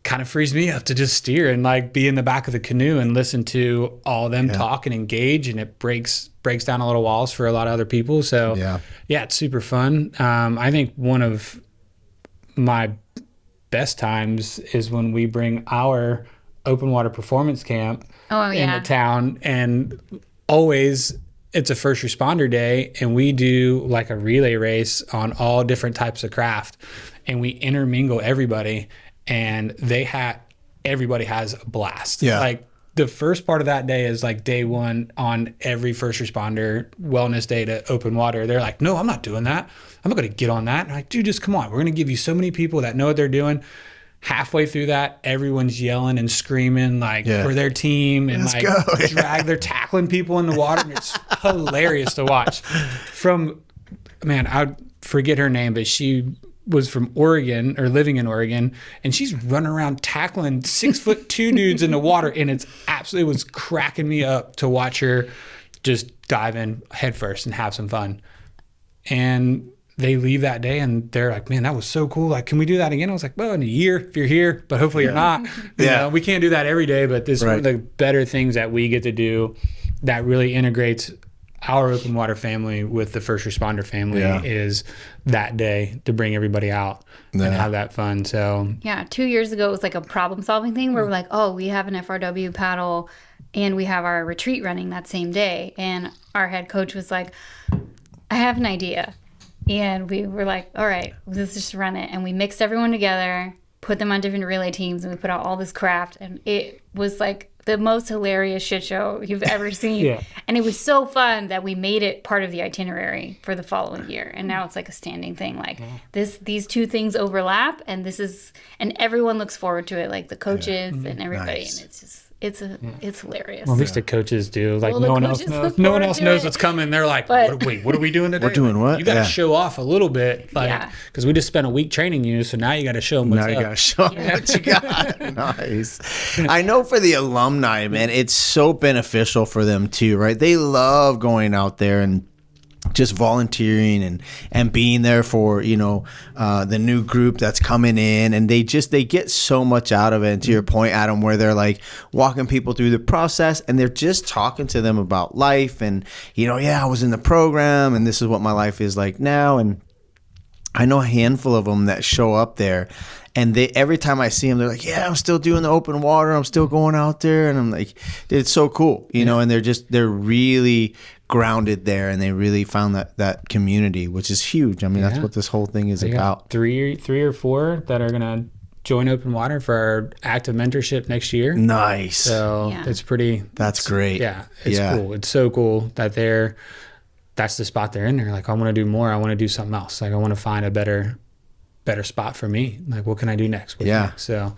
Kind of frees me up to just steer and, like, be in the back of the canoe and listen to all of them talk and engage, and it breaks down a little walls for a lot of other people. So it's super fun. I think one of my best times is when we bring our open water performance camp into town, and always it's a first responder day, and we do like a relay race on all different types of craft, and we intermingle everybody, and everybody has a blast. Like, the first part of that day is like day one on every first responder wellness day to open water. They're like, no, I'm not doing that. I'm not going to get on that. And I'm like, dude, just come on. We're going to give you so many people that know what they're doing. Halfway through that, everyone's yelling and screaming, like, for their team, and they're tackling people in the water, and it's hilarious to watch. I forget her name, but she was from Oregon, or living in Oregon, and she's running around tackling 6'2" dudes in the water, and it was cracking me up to watch her just dive in head first and have some fun. And they leave that day and they're like, man, that was so cool. Like, can we do that again? I was like, well, in a year, if you're here, but hopefully you're not. You know, we can't do that every day, but this is one of the better things that we get to do that really integrates our open water family with the first responder family is that day to bring everybody out and have that fun. So 2 years ago, it was like a problem solving thing where we're like, oh, we have an FRW paddle and we have our retreat running that same day. And our head coach was like, I have an idea. And we were like, all right, let's just run it. And we mixed everyone together, put them on different relay teams, and we put out all this craft. And it was like the most hilarious shit show you've ever seen. And it was so fun that we made it part of the itinerary for the following year. And now it's like a standing thing. Like these two things overlap, and everyone looks forward to it, like the coaches and everybody. Nice. And it's just, it's hilarious. Well, at least the coaches do. Like, no one else knows what's coming. They're like, wait, what are we doing today? We're doing what? You got to show off a little bit, like, because we just spent a week training you, so now you got to show them what's up. Now you got to show them what you got. Nice. I know for the alumni, man, it's so beneficial for them too, right? They love going out there and just volunteering and being there for, the new group that's coming in, and they get so much out of it. And to your point, Adam, where they're like walking people through the process, and they're just talking to them about life, and I was in the program and this is what my life is like now. And I know a handful of them that show up there, and every time I see them, they're like, yeah, I'm still doing the open water, I'm still going out there. And I'm like, it's so cool, and they're really grounded there, and they really found that community, which is huge. I mean, that's what this whole thing is about. Three or four that are gonna join open water for our active mentorship next year. Nice. So it's pretty. That's great. Yeah, it's cool. It's so cool that that's the spot they're in. They're like, I want to do more. I want to do something else. Like, I want to find a better spot for me. Like, what can I do next? What's next? So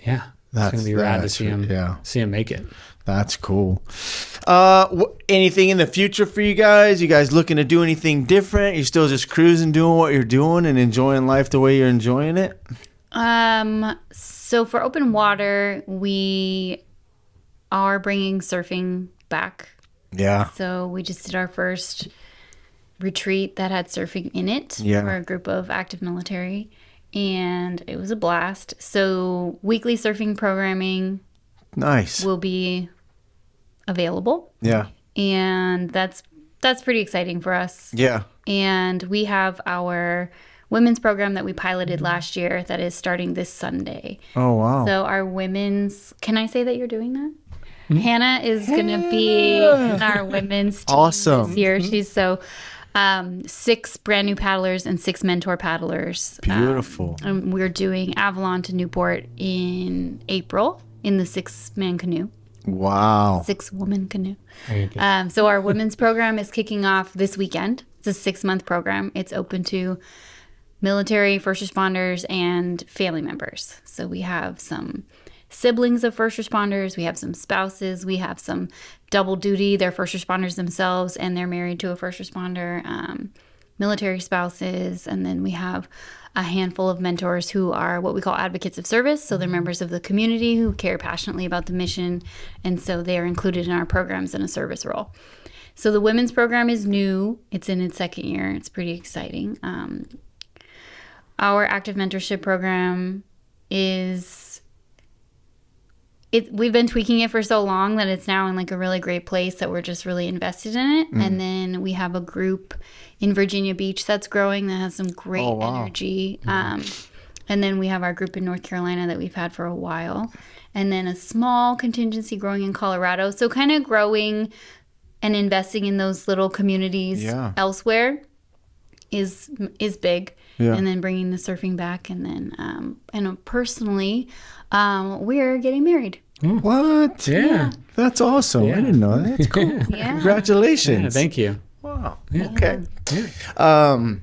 it's gonna be rad to see him make it. That's cool. Anything in the future for you guys? You guys looking to do anything different? You're still just cruising, doing what you're doing, and enjoying life the way you're enjoying it? So for open water, we are bringing surfing back. Yeah. So we just did our first retreat that had surfing in it for a group of active military, and it was a blast. So weekly surfing programming will be available. Yeah. And that's pretty exciting for us. Yeah. And we have our women's program that we piloted last year that is starting this Sunday. Oh, wow. So our women's, can I say that you're doing that? Hannah is going to be in our women's team this year. She's so 6 brand new paddlers and 6 mentor paddlers. Beautiful. And we're doing Avalon to Newport in April in the 6-man canoe. Wow. 6-woman canoe. Very good. So our women's program is kicking off this weekend. It's a 6-month program. It's open to military, first responders, and family members. So we have some siblings of first responders. We have some spouses. We have some double duty. They're first responders themselves, and they're married to a first responder, military spouses. And then we have a handful of mentors who are what we call advocates of service. So they're members of the community who care passionately about the mission. And so they are included in our programs in a service role. So the women's program is new. It's in its 2nd year. It's pretty exciting. Our active mentorship program we've been tweaking it for so long that it's now in like a really great place that we're just really invested in it. And then we have a group in Virginia Beach that's growing that has some great energy. And then we have our group in North Carolina that we've had for a while. And then a small contingency growing in Colorado. So kind of growing and investing in those little communities elsewhere is big. Yeah. And then bringing the surfing back. And then personally, we're getting married. What? Yeah. That's awesome. I didn't know that. That's cool. Yeah. Congratulations. Yeah, thank you. Wow. Yeah. Okay. Yeah.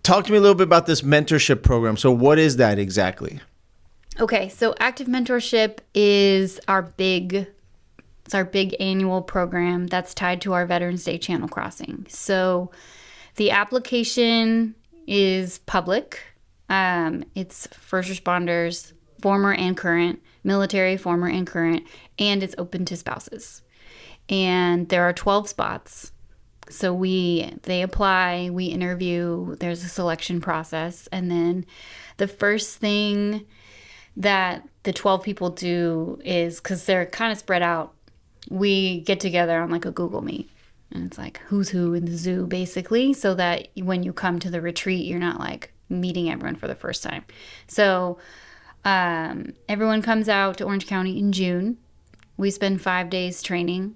Talk to me a little bit about this mentorship program. So what is that exactly? Okay. So active mentorship is our big annual program that's tied to our Veterans Day channel crossing. So the application is public. It's first responders, former and current, military, former and current, and it's open to spouses. And there are 12 spots. So they apply, we interview, there's a selection process, and then the first thing that the 12 people do is, because they're kind of spread out, we get together on like a Google Meet. And it's like who's who in the zoo, basically, so that when you come to the retreat, you're not like meeting everyone for the first time. So everyone comes out to Orange County in June. We spend 5 days training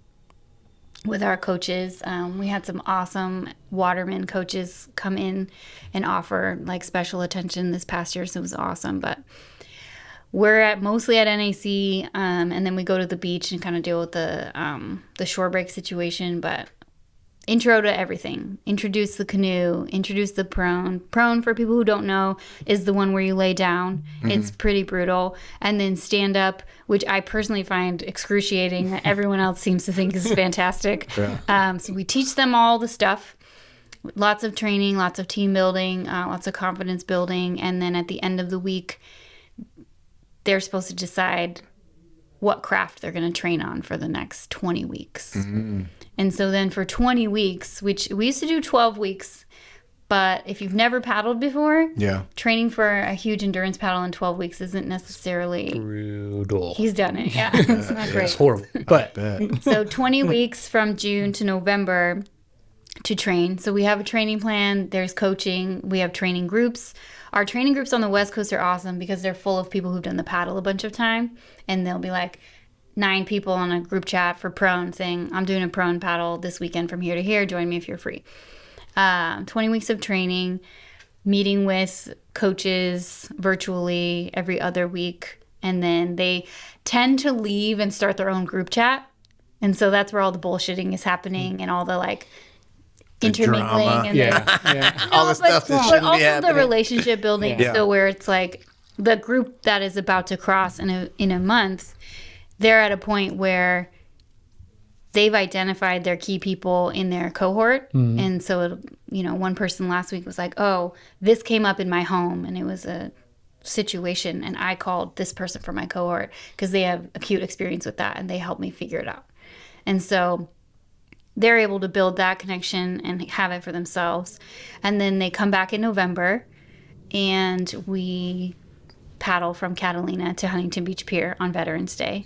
with our coaches. We had some awesome waterman coaches come in and offer like special attention this past year, so it was awesome. But we're mostly at NAC, and then we go to the beach and kind of deal with the shore break situation. But intro to everything. Introduce the canoe, introduce the prone. Prone, for people who don't know, is the one where you lay down. Mm-hmm. It's pretty brutal. And then stand up, which I personally find excruciating. Everyone else seems to think is fantastic. Yeah. So we teach them all the stuff. Lots of training, lots of team building, lots of confidence building. And then at the end of the week, they're supposed to decide what craft they're going to train on for the next 20 weeks. Mm-hmm. And so then for 20 weeks, which we used to do 12 weeks, but if you've never paddled before, training for a huge endurance paddle in 12 weeks isn't necessarily brutal. He's done it. Yeah. It's not great. It's horrible. But so 20 weeks from June to November to train. So we have a training plan. There's coaching. We have training groups. Our training groups on the West Coast are awesome because they're full of people who've done the paddle a bunch of time. And they'll be like 9 people on a group chat for prone saying, I'm doing a prone paddle this weekend from here to here. Join me if you're free. 20 weeks of training, meeting with coaches virtually every other week. And then they tend to leave and start their own group chat. And so that's where all the bullshitting is happening and all the like intermingling drama. And all the stuff that shouldn't be happening. But also the relationship building. Yeah. So where it's like the group that is about to cross in a month, they're at a point where they've identified their key people in their cohort. Mm-hmm. And so, one person last week was like, oh, this came up in my home and it was a situation and I called this person from my cohort because they have acute experience with that and they helped me figure it out. And so they're able to build that connection and have it for themselves. And then they come back in November and we paddle from Catalina to Huntington Beach Pier on Veterans Day,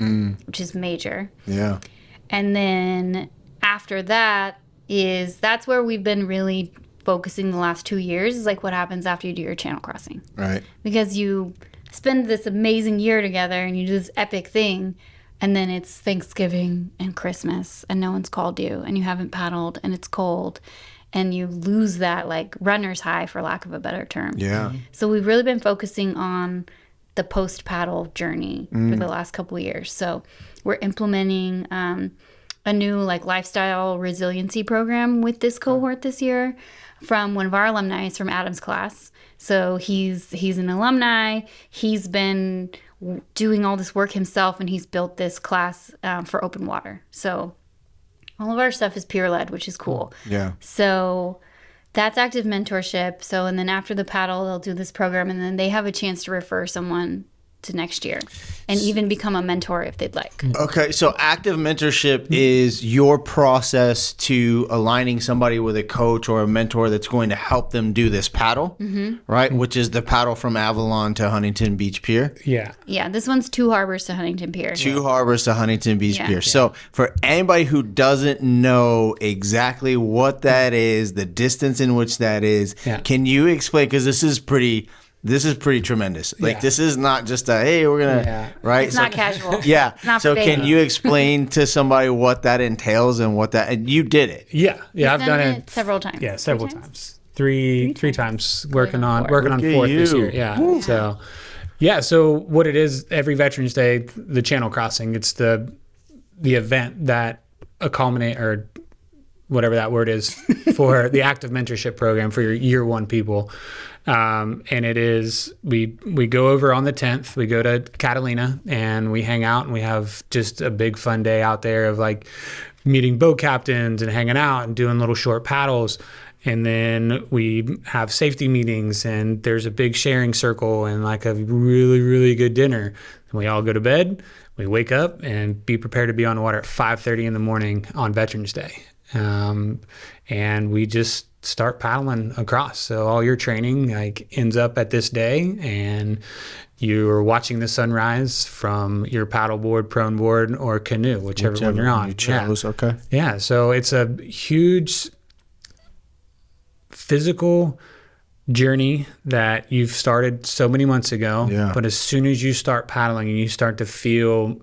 which is major. Yeah. And then after that's where we've been really focusing the last 2 years, is like what happens after you do your channel crossing. Right. Because you spend this amazing year together and you do this epic thing, and then it's Thanksgiving and Christmas and no one's called you and you haven't paddled and it's cold and you lose that like runner's high, for lack of a better term. Yeah. So we've really been focusing on the post paddle journey for the last couple of years. So we're implementing a new like lifestyle resiliency program with this cohort this year from one of our alumni, from Adam's class. So he's an alumni. He's been doing all this work himself, and he's built this class for open water. So all of our stuff is peer led, which is cool. Yeah. So that's active mentorship. So, and then after the paddle, they'll do this program, and then they have a chance to refer someone to next year and even become a mentor if they'd like. Okay, so active mentorship is your process to aligning somebody with a coach or a mentor that's going to help them do this paddle, right? Which is the paddle from Avalon to Huntington Beach Pier. Yeah. Yeah, this one's 2 harbors to Huntington Pier. 2 harbors to Huntington Beach Yeah. Pier. Yeah. So for anybody who doesn't know exactly what that is, the distance in which that is, can you explain? Because this is pretty tremendous. Like this is not just a, hey, we're going to, right? It's not casual. Yeah. It's not so fake. can you explain to somebody what that entails and what that, and you did it. Yeah. I've done it several times. Yeah, several times. Three times working on four. fourth this year. Yeah. So what it is, every Veterans Day, the Channel Crossing, it's the event that culminate, or whatever that word is, for the active mentorship program for your year 1 people. And it is, we go over on the 10th, we go to Catalina and we hang out, and we have just a big fun day out there of like meeting boat captains and hanging out and doing little short paddles. And then we have safety meetings, and there's a big sharing circle and like a really, really good dinner. And we all go to bed, we wake up and be prepared to be on the water at 5:30 in the morning on Veterans Day. And we just start paddling across. So all your training like ends up at this day, and you're watching the sunrise from your paddleboard, prone board, or canoe, whichever one you're on. You chose, okay. Yeah. So it's a huge physical journey that you've started so many months ago. Yeah. But as soon as you start paddling and you start to feel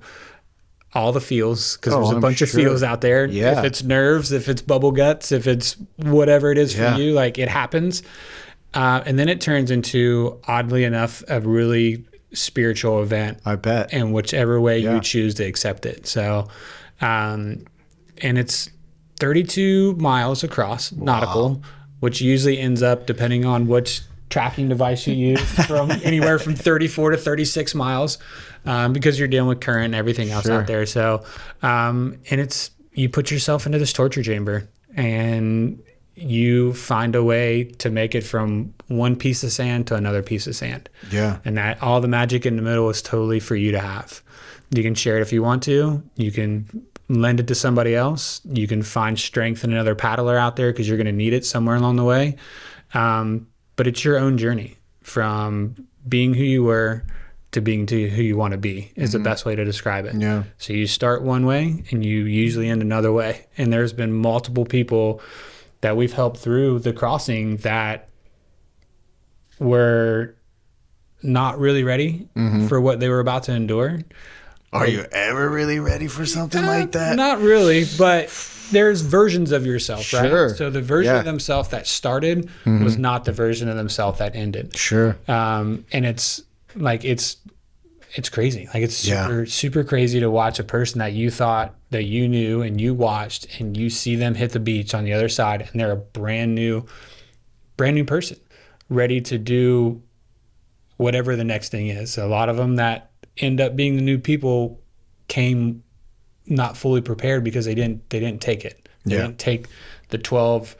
all the feels, because there's a bunch of feels out there. Yeah. If it's nerves, if it's bubble guts, if it's whatever it is for you, like it happens. And then it turns into, oddly enough, a really spiritual event. I bet. In whichever way you choose to accept it. So, and it's 32 miles across, nautical, which usually ends up, depending on which tracking device you use, from anywhere from 34 to 36 miles, because you're dealing with current and everything else out there. So, and it's, you put yourself into this torture chamber, and you find a way to make it from one piece of sand to another piece of sand. Yeah. And that all the magic in the middle is totally for you to have. You can share it if you want to. You can lend it to somebody else. You can find strength in another paddler out there, because you're going to need it somewhere along the way. But it's your own journey from being who you were to being to who you want to be is the best way to describe it. Yeah. So you start one way and you usually end another way. And there's been multiple people that we've helped through the crossing that were not really ready for what they were about to endure. Are you ever really ready for something like that? Not really, but there's versions of yourself, Sure. right? So the version of themselves that started was not the version of themselves that ended. Sure. And it's like, it's crazy. Like, it's super crazy to watch a person that you thought that you knew and you watched, and you see them hit the beach on the other side, and they're a brand new person, ready to do whatever the next thing is. A lot of them that end up being the new people came not fully prepared, because they didn't take it. They didn't take the 12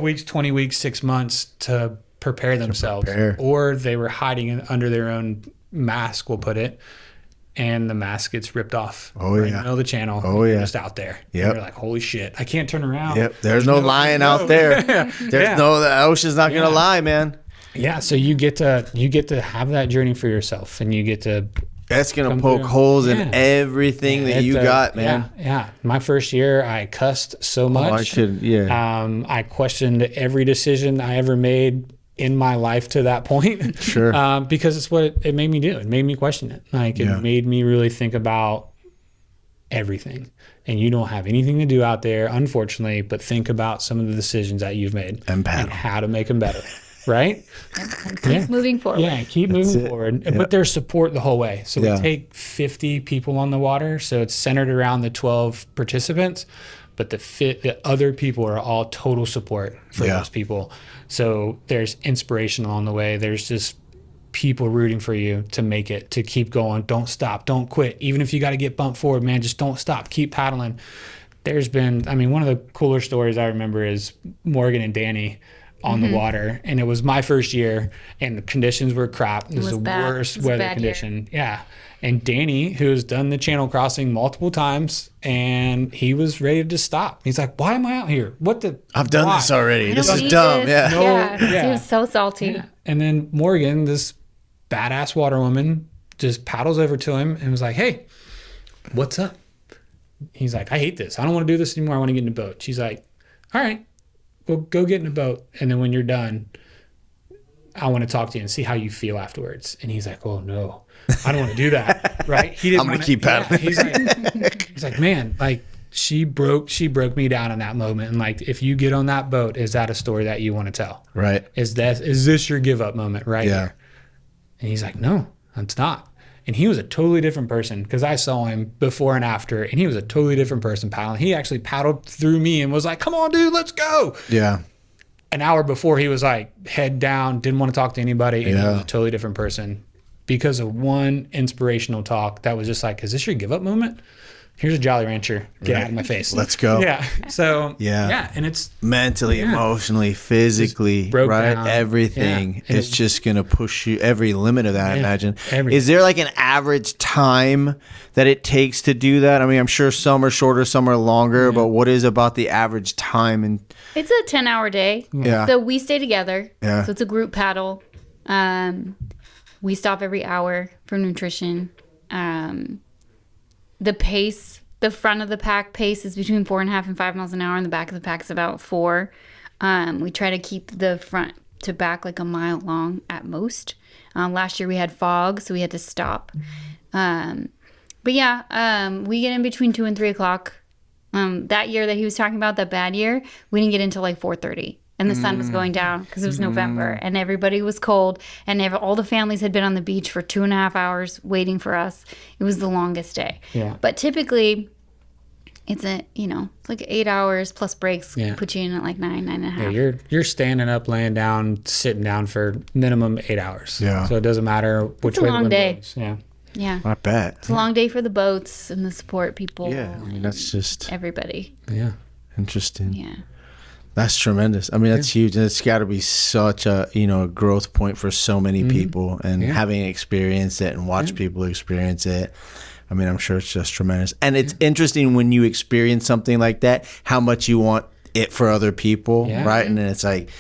weeks, 20 weeks, 6 months to prepare themselves, or they were hiding under their own mask, we'll put it, and the mask gets ripped off. In the middle of the channel. You're just out there. You're like, holy shit, I can't turn around. There's no lying out there. There's no, the ocean's not gonna lie, man. Yeah, so you get to have that journey for yourself, and you get to. That's gonna poke holes in everything that you got, man. Yeah. My first year, I cussed so much. I questioned every decision I ever made in my life to that point. Because it's what it made me do. It made me question it. Like, it made me really think about everything. And you don't have anything to do out there, unfortunately, but think about some of the decisions that you've made And paddle. how to make them better. Right? Keep moving forward. Yeah, keep moving forward. But there's support the whole way. So Yeah. we take 50 people on the water. So it's centered around the 12 participants, but the other people are all total support for those people. So there's inspiration along the way. There's just people rooting for you to make it, to keep going. Don't stop. Don't quit. Even if you got to get bumped forward, man, just don't stop. Keep paddling. There's been, I mean, one of the cooler stories I remember is Morgan and Danny on the water, and it was my first year, and the conditions were crap. It was the bad. worst It was a weather bad condition. Yeah. And Danny, who has done the channel crossing multiple times, and he was ready to stop. He's like, "Why am I out here? What the? I've done why?" this already. I This don't is need dumb. this. Yeah. Yeah. yeah. He was so salty. Yeah. And then Morgan, this badass water woman, just paddles over to him and was like, "Hey, what's up?" He's like, "I hate this. I don't want to do this anymore. I want to get in a boat." She's like, "All right, well, go get in a boat. And then when you're done, I want to talk to you and see how you feel afterwards." And he's like, "Oh no, I don't want to do that." Right? He didn't I'm gonna wanna- keep paddling. Yeah, he's like, "Man, like she broke me down in that moment. And like, if you get on that boat, is that a story that you want to tell? Right. Is this your give up moment right Yeah. here?" And he's like, "No, it's not." And he was a totally different person, because I saw him before and after, and he was a totally different person paddling. He actually paddled through me and was like, "Come on, dude, let's go." Yeah. An hour before, he was like head down, didn't want to talk to anybody, and he was Yeah. a totally different person because of one inspirational talk that was just like, "Is this your give up moment? Here's a Jolly Rancher. Get out of my face. Let's go." Yeah. So Yeah. and it's Mentally, Yeah. emotionally, physically, broke right? down. Everything. Yeah. And It's just going to push you every limit of that, I Yeah. imagine. Everything. Is there like an average time that it takes to do that? I mean, I'm sure some are shorter, some are longer, but what is about the average time? And It's a 10-hour day. yeah. So we stay together. Yeah. So it's a group paddle. We stop every hour for nutrition. The pace, the front of the pack pace is between 4.5 and 5 miles an hour, and the back of the pack is about 4. We try to keep the front to back like a mile long at most. Last year we had fog, so we had to stop. But yeah, we get in between 2 and 3 o'clock. That year that he was talking about, that bad year, we didn't get until like 4:30. And the sun was going down because it was November, and everybody was cold, and all the families had been on the beach for 2.5 hours waiting for us. It was the longest day. Yeah. But typically, it's it's like 8 hours plus breaks. Yeah. Put you in at like 9.5. Yeah, you're standing up, laying down, sitting down for minimum 8 hours. Yeah. So it doesn't matter which a way long the wind day. blows. Yeah. Yeah. I bet. It's a long day for the boats and the support people. Yeah. I mean, that's just Everybody. Yeah. interesting. Yeah. That's tremendous. I mean, that's huge. And it's got to be such a, a growth point for so many people, and having experienced it and watched people experience it. I mean, I'm sure it's just tremendous. And it's interesting when you experience something like that, how much you want it for other people, right? And then it's like,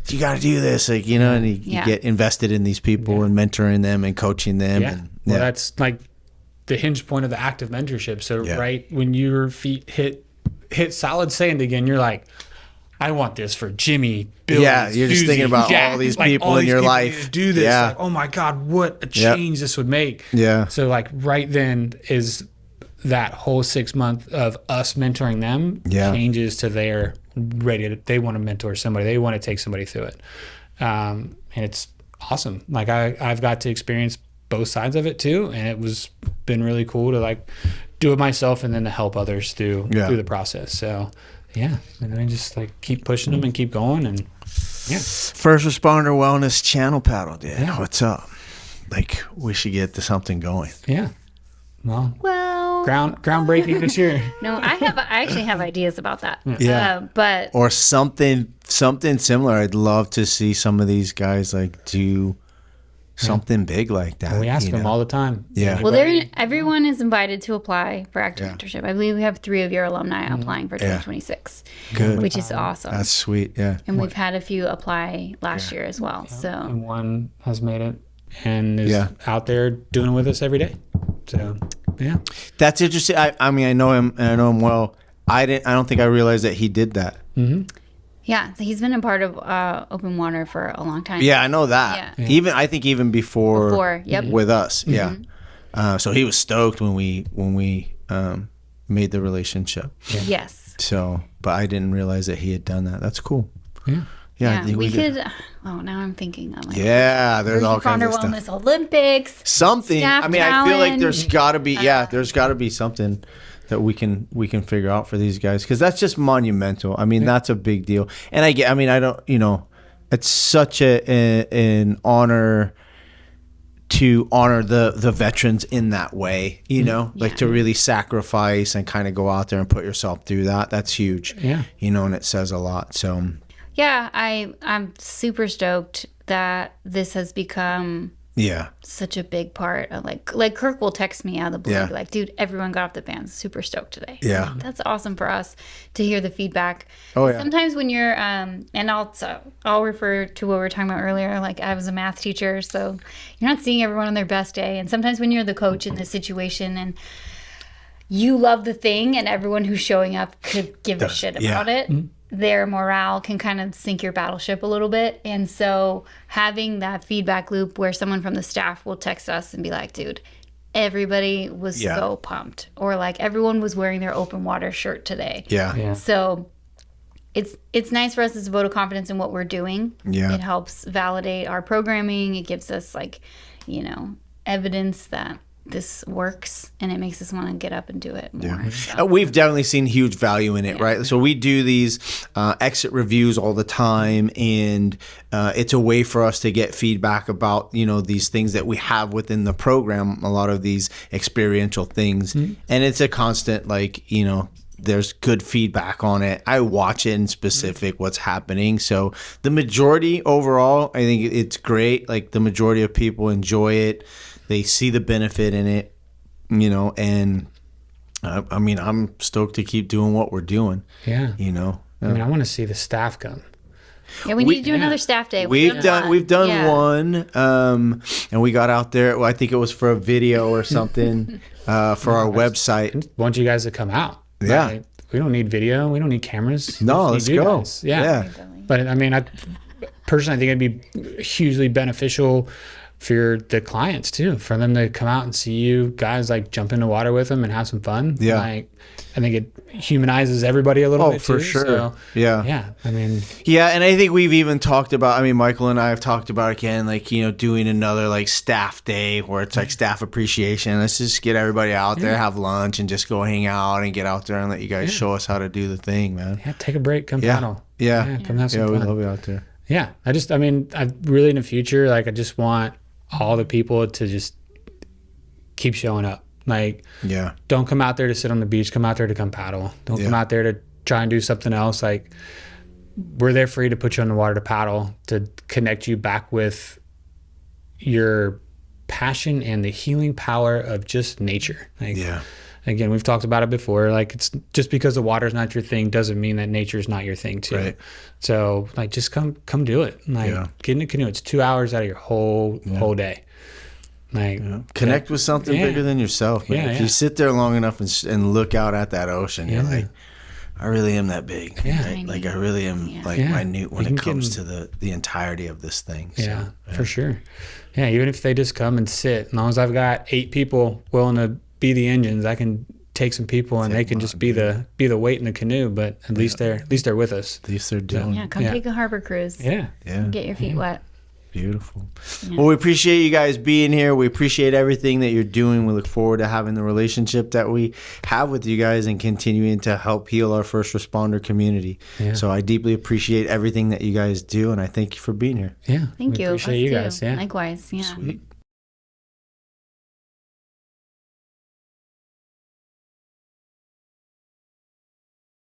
you got to do this, like, and you get invested in these people and mentoring them and coaching them. Yeah. And, Well, that's like the hinge point of the active mentorship. So right when your feet hit solid sand again, you're like, I want this for Jimmy, Billy, Yeah, you're just Susie, thinking about Jack. all these Like, people all in these your people life. need to do this. Yeah. Like, oh my God, what a change this would make. Yeah. So like right then is that whole 6 month of us mentoring them changes to they want to mentor somebody. They want to take somebody through it. And it's awesome. Like I've got to experience both sides of it too. And it was been really cool to like do it myself and then to help others through the process. So yeah. And then just like keep pushing them and keep going. And First Responder Wellness Channel Paddle, dude. What's up? Like, we should get to something going. Yeah. Well, Well, groundbreaking this year. no, I actually have ideas about that. Yeah. But Or something similar. I'd love to see some of these guys like do something big like that. We ask them all the time. Yeah. well, everyone is invited to apply for active mentorship. I believe we have 3 of your alumni applying for 2026, Good. which is awesome. That's sweet. Yeah. And we've had a few apply last year as well. So And one has made it and is out there doing it with us every day. So yeah. That's interesting. I mean, I know him and I know him well. I don't think I realized that he did that. yeah, so he's been a part of open water for a long time. Yeah, I know that. Yeah. I think even before yep. with us. Yeah. So he was stoked when we made the relationship. Yeah. Yes. So, but I didn't realize that he had done that. That's cool. Yeah. Yeah, I think we could. Oh, now I'm thinking. I'm like, yeah, there's all kinds of Wellness stuff. Olympics. Something. Staff I mean, I feel like challenge. there's got to be. Yeah, there's got to be something that we can figure out for these guys, because that's just monumental. I mean, that's a big deal. And I mean, I don't. It's such an honor to honor the veterans in that way. Like to really sacrifice and kind of go out there and put yourself through that. That's huge. Yeah. And it says a lot. So. Yeah, I'm super stoked that this has become such a big part of like Kirk will text me out of the blue, be like, dude, everyone got off the van, super stoked today. Yeah. That's awesome for us to hear the feedback. Oh yeah. Sometimes when you're and I'll refer to what we were talking about earlier, like I was a math teacher, so you're not seeing everyone on their best day, and sometimes when you're the coach in this situation and you love the thing and everyone who's showing up could give a shit about it, their morale can kind of sink your battleship a little bit. And so having that feedback loop where someone from the staff will text us and be like, dude, everybody was so pumped, or like everyone was wearing their open water shirt today. Yeah. So it's nice for us as a vote of confidence in what we're doing. Yeah. It helps validate our programming. It gives us evidence that this works, and it makes us want to get up and do it more. Yeah. So. We've definitely seen huge value in it, right? So we do these exit reviews all the time, and it's a way for us to get feedback about, these things that we have within the program, a lot of these experiential things. And it's a constant, there's good feedback on it. I watch it in specific what's happening. So the majority overall, I think it's great. Like the majority of people enjoy it. They see the benefit in it, and I mean, I'm stoked to keep doing what we're doing. Yeah. I mean, I want to see the staff come. Yeah, we need to do another staff day. We've done one, and we got out there. Well, I think it was for a video or something for our website. I want you guys to come out. Yeah. Right? We don't need video. We don't need cameras. No, We let's just need you go. guys. Yeah. But I mean, I personally think it'd be hugely beneficial for the clients too, for them to come out and see you guys like jump in the water with them and have some fun. Yeah. Like, I think it humanizes everybody a little bit for too. sure. So, Yeah. I mean, and I think we've even talked about, Michael and I have talked about again, doing another staff day where it's like staff appreciation. Let's just get everybody out there, have lunch, and just go hang out and get out there and let you guys show us how to do the thing, man. yeah, take a break, come paddle. Yeah. Come have some we fun. love you out there. Yeah. I really in the future, I just want all the people to just keep showing up. Don't come out there to sit on the beach. Come out there to come paddle. Don't come out there to try and do something else. We're there for you to put you on the water to paddle, to connect you back with your passion and the healing power of just nature. Again, we've talked about it before. It's just because the water's not your thing doesn't mean that nature's not your thing too. Right. So just come do it. Get in a canoe. It's 2 hours out of your whole day. Connect with something bigger than yourself. Man. If you sit there long enough and look out at that ocean, you're like, I really am that big. Yeah. Right? I really am minute when it comes to the entirety of this thing. So, for sure. Yeah, even if they just come and sit, as long as I've got 8 people willing to be the engines, I can take some people and they can just be the weight in the canoe, but at least they're with us. At least they're doing. Come take a harbor cruise. Yeah. And get your feet wet. Beautiful. Well, we appreciate you guys being here. We appreciate everything that you're doing. We look forward to having the relationship that we have with you guys and continuing to help heal our first responder community. Yeah. So I deeply appreciate everything that you guys do, and I thank you for being here. Yeah. Thank you. Appreciate you guys. Yeah. Likewise. Yeah. Sweet.